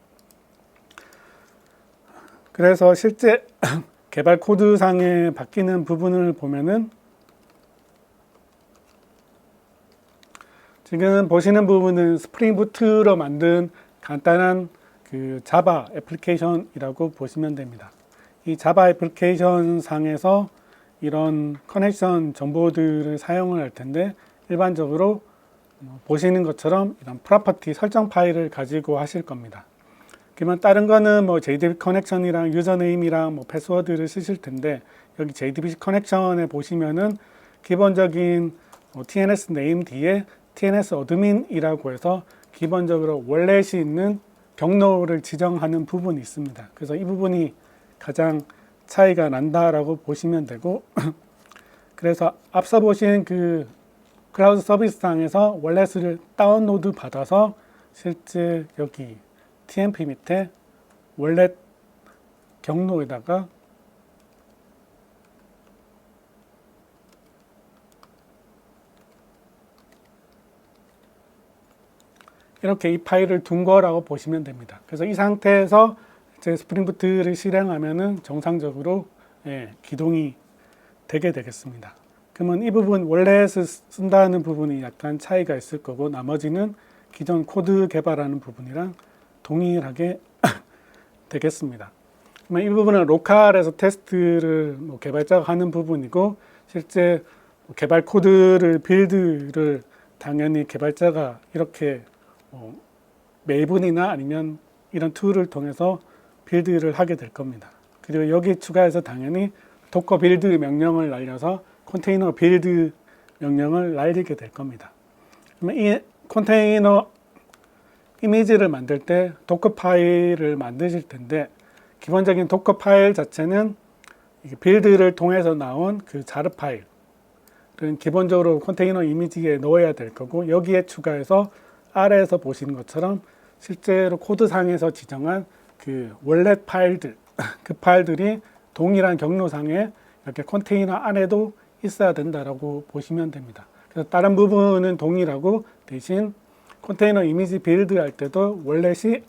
그래서 실제 개발 코드상에 바뀌는 부분을 보면은 지금 보시는 부분은 스프링 부트로 만든 간단한 그 자바 애플리케이션이라고 보시면 됩니다. 이 자바 애플리케이션 상에서 이런 커넥션 정보들을 사용을 할 텐데 일반적으로 보시는 것처럼 이런 프로퍼티 설정 파일을 가지고 하실 겁니다. 그러면 다른 거는 뭐 JDBC 커넥션이랑 유저네임이랑 뭐 패스워드를 쓰실 텐데 여기 JDBC 커넥션에 보시면은 기본적인 TNS 네임 뒤에 TNS 어드민이라고 해서 기본적으로 월렛이 있는 경로를 지정하는 부분이 있습니다. 그래서 이 부분이 가장 차이가 난다라고 보시면 되고 그래서 앞서 보신 그 클라우드 서비스상에서 월렛을 다운로드 받아서 실제 여기 TMP 밑에 월렛 경로에다가 이렇게 이 파일을 둔 거라고 보시면 됩니다. 그래서 이 상태에서 이제 스프링부트를 실행하면은 정상적으로 기동이 되게 되겠습니다. 그러면 이 부분 월렛을 쓴다는 부분이 약간 차이가 있을 거고 나머지는 기존 코드 개발하는 부분이랑 동일하게 되겠습니다. 그러면 이 부분은 로컬에서 테스트를 개발자가 하는 부분이고 실제 개발 코드를 빌드를 당연히 개발자가 이렇게 메이븐이나 아니면 이런 툴을 통해서 빌드를 하게 될 겁니다. 그리고 여기 추가해서 당연히 도커 빌드 명령을 날려서 컨테이너 빌드 명령을 날리게 될 겁니다. 그러면 이 컨테이너 이미지를 만들 때 도커 파일을 만드실 텐데, 기본적인 도커 파일 자체는 빌드를 통해서 나온 그 자르 파일은 기본적으로 컨테이너 이미지에 넣어야 될 거고, 여기에 추가해서 아래에서 보시는 것처럼 실제로 코드상에서 지정한 그 원래 파일들, 그 파일들이 동일한 경로상에 이렇게 컨테이너 안에도 있어야 된다라고 보시면 됩니다. 그래서 다른 부분은 동일하고, 대신 컨테이너 이미지 빌드 할 때도 원래시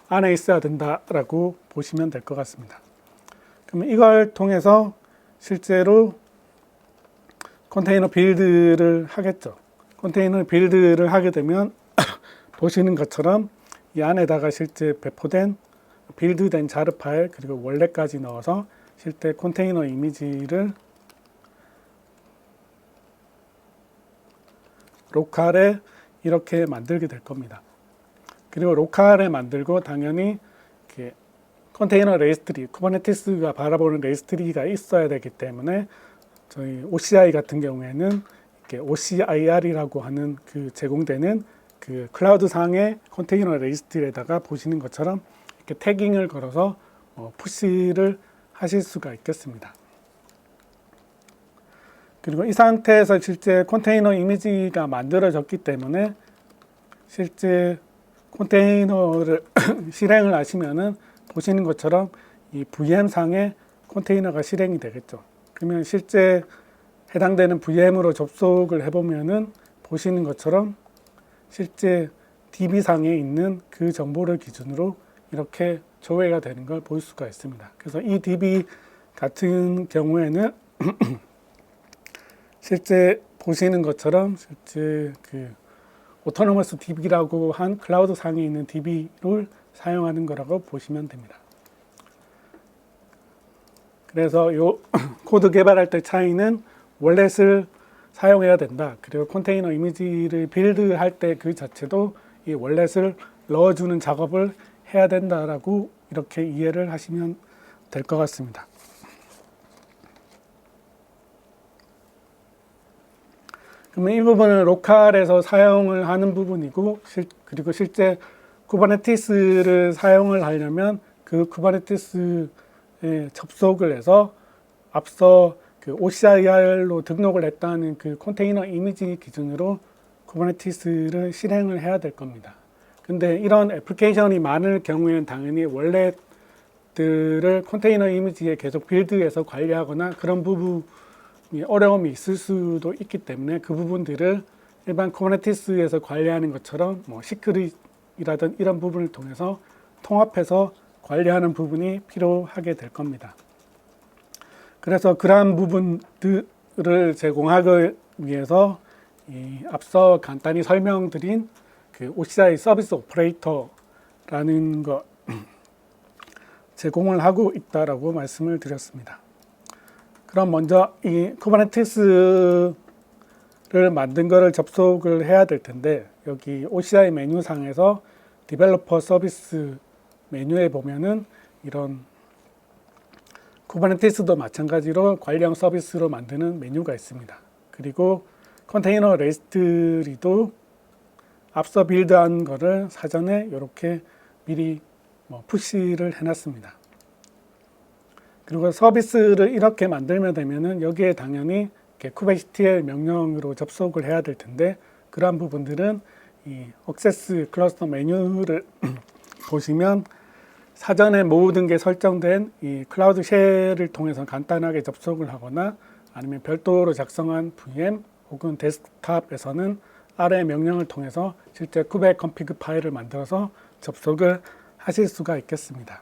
안에 있어야 된다라고 보시면 될 것 같습니다. 그러면 이걸 통해서 실제로 컨테이너 빌드를 하겠죠. 컨테이너 빌드를 하게 되면 보시는 것처럼 이 안에다가 실제 배포된 빌드된 자르 파일 그리고 원래까지 넣어서 실제 컨테이너 이미지를 로컬에 이렇게 만들게 될 겁니다. 그리고 로컬에 만들고 당연히 이렇게 컨테이너 레지스트리, 쿠버네티스가 바라보는 레지스트리가 있어야 되기 때문에 저희 OCI 같은 경우에는 이렇게 OCIR이라고 하는 그 제공되는 그 클라우드 상의 컨테이너 레지스트리에다가 보시는 것처럼 이렇게 태깅을 걸어서 푸시를 하실 수가 있겠습니다. 그리고 이 상태에서 실제 컨테이너 이미지가 만들어졌기 때문에 실제 컨테이너를 실행을 하시면은 보시는 것처럼 이 VM상에 컨테이너가 실행이 되겠죠. 그러면 실제 해당되는 VM으로 접속을 해보면은 보시는 것처럼 실제 DB상에 있는 그 정보를 기준으로 이렇게 조회가 되는 걸 볼 수가 있습니다. 그래서 이 DB 같은 경우에는 실제 보시는 것처럼 실제 그 오토노머스 DB라고 한 클라우드 상에 있는 DB를 사용하는 거라고 보시면 됩니다. 그래서 요 코드 개발할 때 차이는 월렛을 사용해야 된다. 그리고 컨테이너 이미지를 빌드할 때 그 자체도 이 월렛을 넣어주는 작업을 해야 된다라고 이렇게 이해를 하시면 될 것 같습니다. 그러면 이 부분은 로컬에서 사용을 하는 부분이고, 그리고 실제 쿠버네티스를 사용을 하려면 그 쿠버네티스에 접속을 해서 앞서 그 OCIR로 등록을 했다는 그 컨테이너 이미지 기준으로 쿠버네티스를 실행을 해야 될 겁니다. 근데 이런 애플리케이션이 많을 경우에는 당연히 원래들을 컨테이너 이미지에 계속 빌드해서 관리하거나 그런 부분이 어려움이 있을 수도 있기 때문에 그 부분들을 일반 쿠버네티스에서 관리하는 것처럼 뭐 시크릿이라든 이런 부분을 통해서 통합해서 관리하는 부분이 필요하게 될 겁니다. 그래서 그러한 부분들을 제공하기 위해서 앞서 간단히 설명드린 그 OCI 서비스 오퍼레이터라는 거 제공을 하고 있다라고 말씀을 드렸습니다. 그럼 먼저 이 쿠버네티스를 만든 거를 접속을 해야 될 텐데, 여기 OCI 메뉴상에서 디벨로퍼 서비스 메뉴에 보면은 이런 쿠버네티스도 마찬가지로 관리형 서비스로 만드는 메뉴가 있습니다. 그리고 컨테이너 레지스트리도 앞서 빌드한 거를 사전에 이렇게 미리 푸시를 해놨습니다. 그리고 서비스를 이렇게 만들면 되면은 여기에 당연히 kubectl 명령으로 접속을 해야 될 텐데, 그러한 부분들은 이 액세스 클러스터 메뉴를 보시면 사전에 모든 게 설정된 이 클라우드 쉘을 통해서 간단하게 접속을 하거나 아니면 별도로 작성한 VM 혹은 데스크탑에서는 아래 명령을 통해서 실제 kubectl config 파일을 만들어서 접속을 하실 수가 있겠습니다.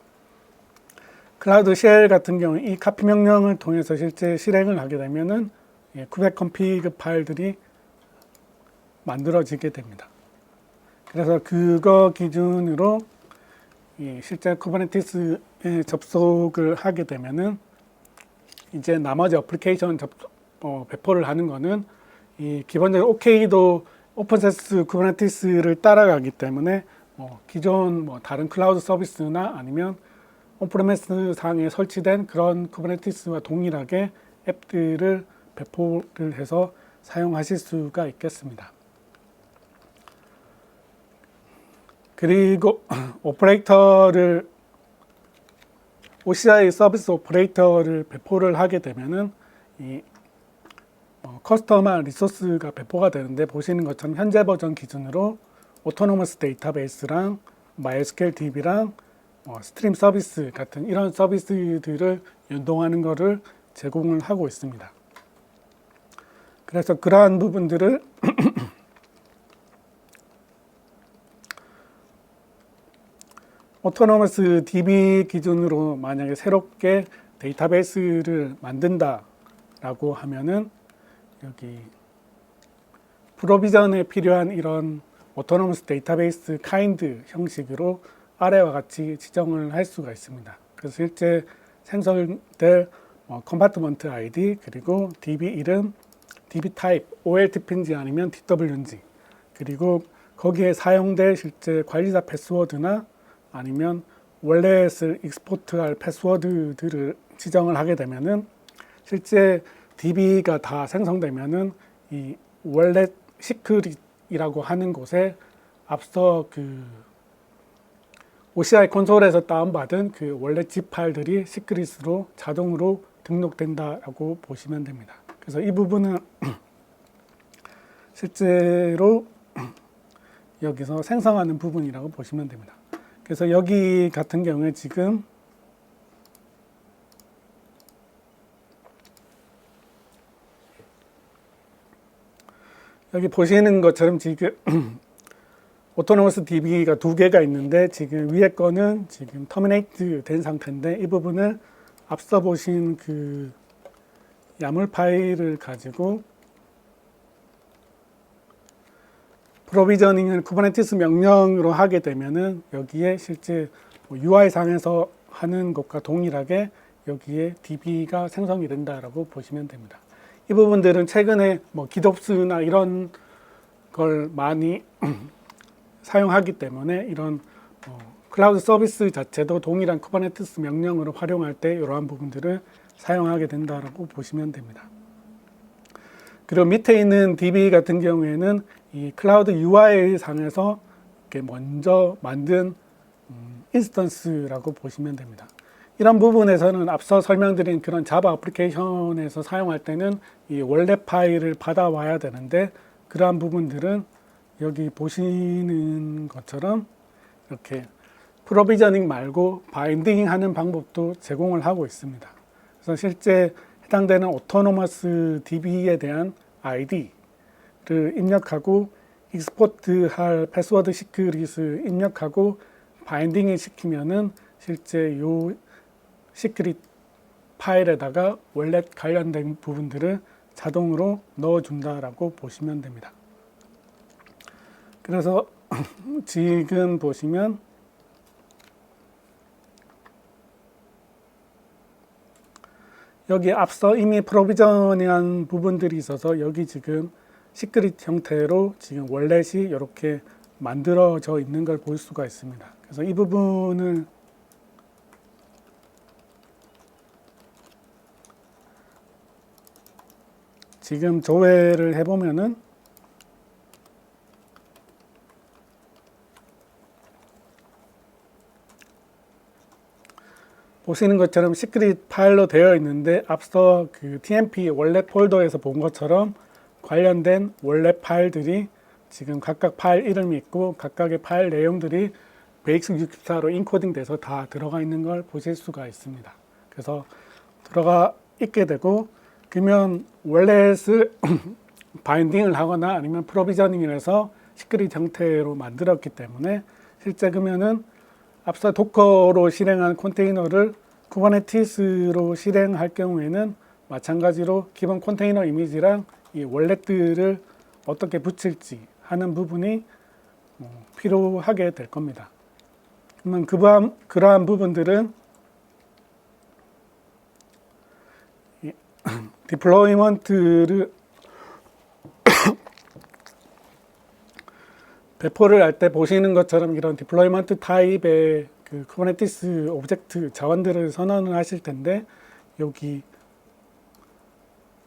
클라우드 쉘 같은 경우 이 카피 명령을 통해서 실제 실행을 하게 되면은 kubectl config 파일들이 만들어지게 됩니다. 그래서 그거 기준으로 실제 쿠버네티스에 접속을 하게 되면은 이제 나머지 어플리케이션 배포를 하는 거는 이 기본적으로 OK도 오픈소스 쿠버네티스를 따라가기 때문에 기존 다른 클라우드 서비스나 아니면 온프레미스 상에 설치된 그런 쿠버네티스와 동일하게 앱들을 배포를 해서 사용하실 수가 있겠습니다. 그리고 오퍼레이터를 OCI 서비스 오퍼레이터를 배포를 하게 되면은 이 커스텀한 리소스가 배포가 되는데, 보시는 것처럼 현재 버전 기준으로 오토노머스 데이터베이스랑 MySQL DB랑 스트림 서비스 같은 이런 서비스들을 연동하는 것을 제공을 하고 있습니다. 그래서 그러한 부분들을 오토노머스 DB 기준으로 만약에 새롭게 데이터베이스를 만든다라고 하면은 여기 프로비전에 필요한 이런 오토노머스 데이터베이스 카인드 형식으로 아래와 같이 지정을 할 수가 있습니다. 그래서 실제 생성될 컴파트먼트 아이디, 그리고 DB 이름, DB 타입, OLTP인지 아니면 DW인지, 그리고 거기에 사용될 실제 관리자 패스워드나 아니면 월렛을 익스포트할 패스워드들을 지정을 하게 되면은, 실제 DB가 다 생성되면은 이 월렛 시크릿이라고 하는 곳에 앞서 그 OCI 콘솔에서 다운받은 그 월렛 zip 파일들이 시크릿으로 자동으로 등록된다라고 보시면 됩니다. 그래서 이 부분은 실제로 여기서 생성하는 부분이라고 보시면 됩니다. 그래서 여기 같은 경우에 지금 여기 보시는 것처럼 지금 오토노머스 DB가 두 개가 있는데, 지금 위에 거는 지금 터미네이트 된 상태인데, 이 부분을 앞서 보신 그 야물 파일을 가지고 프로비저닝을 쿠버네티스 명령으로 하게 되면은 여기에 실제 UI 상에서 하는 것과 동일하게 여기에 DB가 생성이 된다라고 보시면 됩니다. 이 부분들은 최근에 기덥스나 이런 걸 많이 사용하기 때문에 이런 클라우드 서비스 자체도 동일한 쿠버네티스 명령으로 활용할 때 이러한 부분들을 사용하게 된다라고 보시면 됩니다. 그리고 밑에 있는 DB 같은 경우에는 이 클라우드 UI 상에서 이렇게 먼저 만든 인스턴스라고 보시면 됩니다. 이런 부분에서는 앞서 설명드린 그런 자바 애플리케이션에서 사용할 때는 이 원래 파일을 받아와야 되는데, 그러한 부분들은 여기 보시는 것처럼 이렇게 프로비저닝 말고 바인딩 하는 방법도 제공을 하고 있습니다. 그래서 실제 해당되는 오토노머스 DB에 대한 아이디를 입력하고 익스포트할 패스워드 시크릿을 입력하고 바인딩을 시키면은 실제 요 시크릿 파일에다가 원래 관련된 부분들을 자동으로 넣어준다라고 보시면 됩니다. 그래서 지금 보시면 여기 앞서 이미 프로비저닝한 부분들이 있어서 여기 지금 시크릿 형태로 지금 월렛이 이렇게 만들어져 있는 걸 볼 수가 있습니다. 그래서 이 부분을 지금 조회를 해보면은 보시는 것처럼 시크릿 파일로 되어 있는데, 앞서 그 TMP 월렛 폴더에서 본 것처럼 관련된 월렛 파일들이 지금 각각 파일 이름이 있고 각각의 파일 내용들이 베이직64로 인코딩 돼서 다 들어가 있는 걸 보실 수가 있습니다. 그래서 들어가 있게 되고, 그러면 월렛을 바인딩을 하거나 아니면 프로비저닝을 해서 시크릿 형태로 만들었기 때문에 실제 그러면은 앞서 도커로 실행한 컨테이너를 쿠버네티스로 실행할 경우에는 마찬가지로 기본 컨테이너 이미지랑 이 월렛들을 어떻게 붙일지 하는 부분이 필요하게 될 겁니다. 그러면 그러한 부분들은 디플로이먼트를 배포를 할 때 보시는 것처럼 이런 디플로이먼트 타입의 그 쿠버네티스 오브젝트 자원들을 선언을 하실 텐데, 여기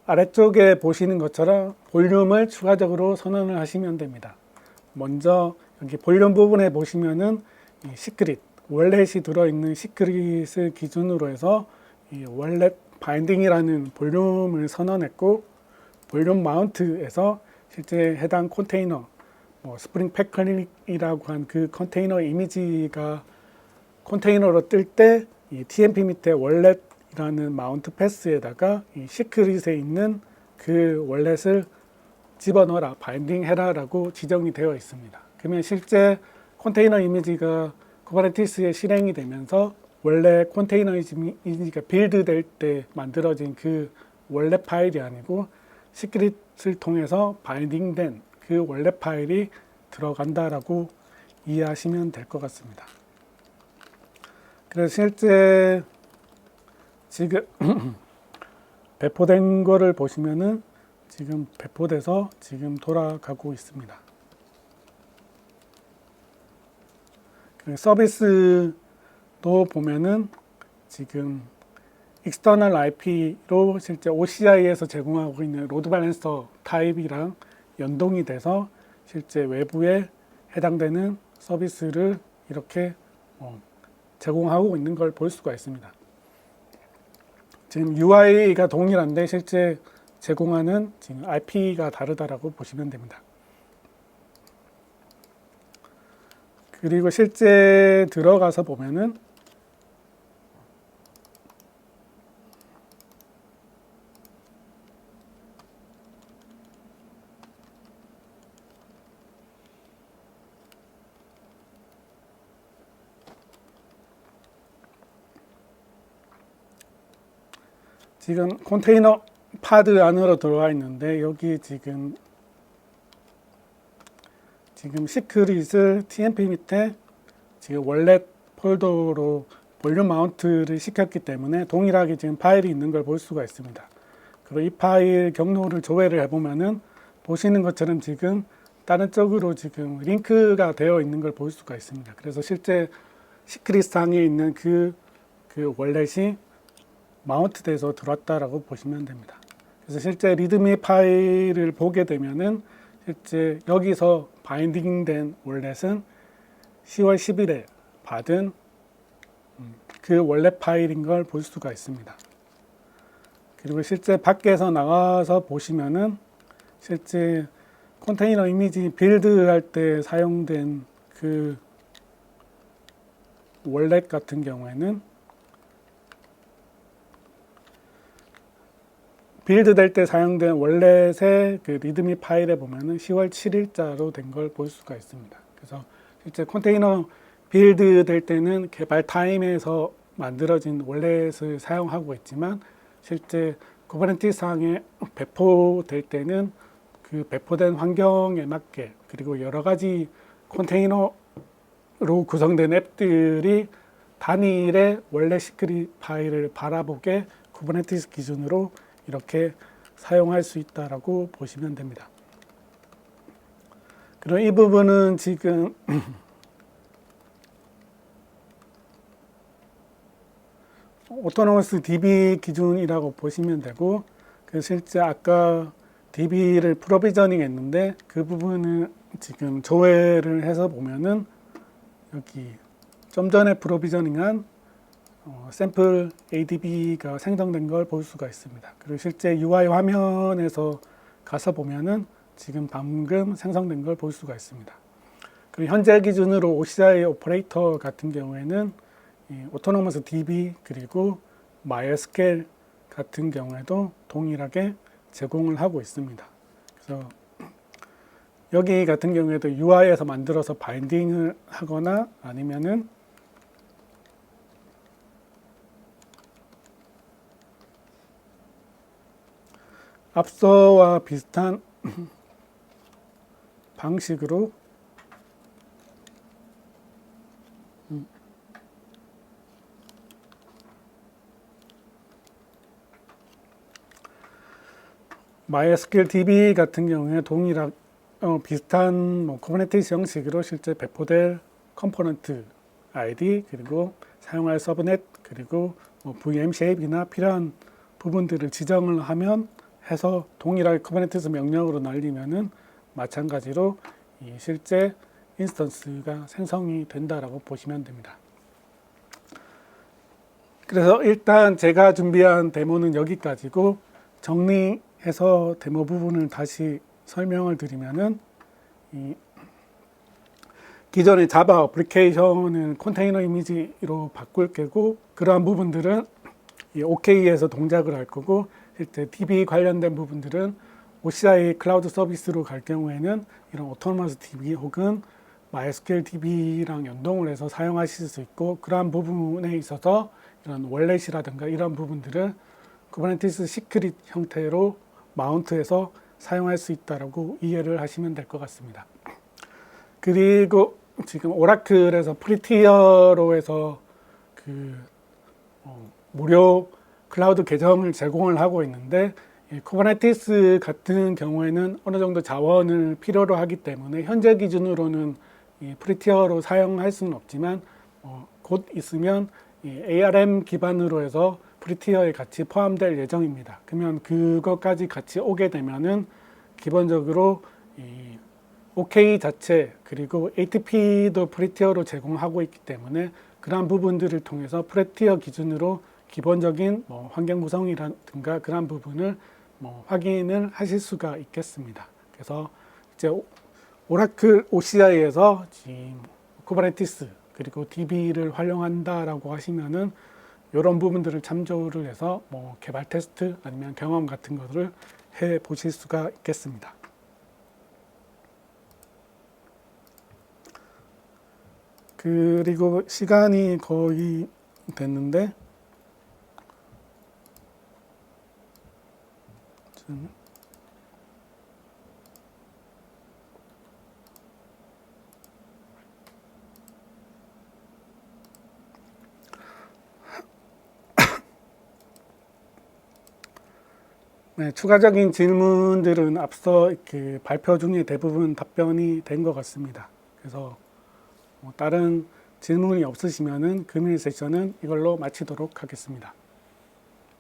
아래쪽에 보시는 것처럼 볼륨을 추가적으로 선언을 하시면 됩니다. 먼저 여기 볼륨 부분에 보시면은 이 시크릿 월렛이 들어있는 시크릿을 기준으로 해서 이 월렛 바인딩이라는 볼륨을 선언했고, 볼륨 마운트에서 실제 해당 컨테이너 스프링 패커닉이라고 한 그 컨테이너 이미지가 컨테이너로 뜰 때 이 TMP 밑에 월렛이라는 마운트 패스에다가 이 시크릿에 있는 그 월렛을 집어넣어라, 바인딩해라 라고 지정이 되어 있습니다. 그러면 실제 컨테이너 이미지가 쿠버네티스에 실행이 되면서 원래 컨테이너 이미지가 빌드 될 때 만들어진 그 원래 파일이 아니고 시크릿을 통해서 바인딩된 그 원래 파일이 들어간다라고 이해하시면 될 것 같습니다. 그래서 실제 지금 배포된 거를 보시면은 지금 배포돼서 지금 돌아가고 있습니다. 서비스도 보면은 지금 external IP로 실제 OCI에서 제공하고 있는 로드 밸런서 타입이랑 연동이 돼서 실제 외부에 해당되는 서비스를 이렇게 제공하고 있는 걸 볼 수가 있습니다. 지금 UI가 동일한데 실제 제공하는 지금 IP가 다르다라고 보시면 됩니다. 그리고 실제 들어가서 보면은 지금 컨테이너 파드 안으로 들어와 있는데 여기 지금 시크릿을 TMP 밑에 지금 월렛 폴더로 볼륨 마운트를 시켰기 때문에 동일하게 지금 파일이 있는 걸 볼 수가 있습니다. 그리고 이 파일 경로를 조회를 해보면은 보시는 것처럼 지금 다른 쪽으로 지금 링크가 되어 있는 걸 볼 수가 있습니다. 그래서 실제 시크릿 상에 있는 그 월렛이 마운트 돼서 들어왔다라고 보시면 됩니다. 그래서 실제 리드미 파일을 보게 되면은 실제 여기서 바인딩된 월렛은 10월 10일에 받은 그 월렛 파일인 걸 볼 수가 있습니다. 그리고 실제 밖에서 나가서 보시면은 실제 컨테이너 이미지 빌드할 때 사용된 그 월렛 같은 경우에는 빌드 될 때 사용된 월렛의 그 리드미 파일에 보면은 10월 7일자로 된 걸 볼 수가 있습니다. 그래서 실제 컨테이너 빌드 될 때는 개발 타임에서 만들어진 월렛을 사용하고 있지만 실제 쿠버네티스 상에 배포될 때는 그 배포된 환경에 맞게 그리고 여러 가지 컨테이너로 구성된 앱들이 단일의 월렛 시크릿 파일을 바라보게 쿠버네티스 기준으로 이렇게 사용할 수 있다라고 보시면 됩니다. 그리고 이 부분은 지금 오토노머스 DB 기준이라고 보시면 되고, 그 실제 아까 DB를 프로비저닝 했는데 그 부분을 지금 조회를 해서 보면은 여기 좀 전에 프로비저닝한 샘플 ADB가 생성된 걸 볼 수가 있습니다. 그리고 실제 UI 화면에서 가서 보면은 지금 방금 생성된 걸 볼 수가 있습니다. 그리고 현재 기준으로 OCI 오퍼레이터 같은 경우에는 오토노머스 DB 그리고 MySQL 같은 경우에도 동일하게 제공을 하고 있습니다. 그래서 여기 같은 경우에도 UI에서 만들어서 바인딩을 하거나 아니면은 앞서와 비슷한 방식으로 MySQL DB 같은 경우에 동일한 비슷한 쿠버네티스 형식으로 실제 배포될 컴포넌트 ID 그리고 사용할 서브넷 그리고 VM 쉐입이나 필요한 부분들을 지정을 하면 해서 동일하게 쿠버네티스 명령으로 날리면은 마찬가지로 이 실제 인스턴스가 생성이 된다라고 보시면 됩니다. 그래서 일단 제가 준비한 데모는 여기까지고, 정리해서 데모 부분을 다시 설명을 드리면은, 이 기존의 자바 어플리케이션은 컨테이너 이미지로 바꿀 거고, 그러한 부분들은 이 OK에서 동작을 할 거고, 실제 DB 관련된 부분들은 OCI 클라우드 서비스로 갈 경우에는 이런 오토노머스 DB 혹은 MySQL DB랑 연동을 해서 사용하실 수 있고, 그러한 부분에 있어서 이런 월렛이라든가 이런 부분들을 쿠버네티스 시크릿 형태로 마운트해서 사용할 수 있다라고 이해를 하시면 될 것 같습니다. 그리고 지금 오라클에서 프리티어로 해서 무료 클라우드 계정을 제공을 하고 있는데, 쿠버네티스 같은 경우에는 어느 정도 자원을 필요로 하기 때문에 현재 기준으로는 이 프리티어로 사용할 수는 없지만, 곧 있으면 이 ARM 기반으로 해서 프리티어에 같이 포함될 예정입니다. 그러면 그것까지 같이 오게 되면은 기본적으로 이 OK 자체 그리고 ATP도 프리티어로 제공하고 있기 때문에 그러한 부분들을 통해서 프리티어 기준으로 기본적인 환경 구성이라든가 그런 부분을 확인을 하실 수가 있겠습니다. 그래서 이제 오라클 OCI에서 쿠버네티스 그리고 DB를 활용한다라고 하시면은 이런 부분들을 참조를 해서 개발 테스트 아니면 경험 같은 것을 해 보실 수가 있겠습니다. 그리고 시간이 거의 됐는데 네, 추가적인 질문들은 앞서 이렇게 발표 중에 대부분 답변이 된 것 같습니다. 그래서 다른 질문이 없으시면은 금일 세션은 이걸로 마치도록 하겠습니다.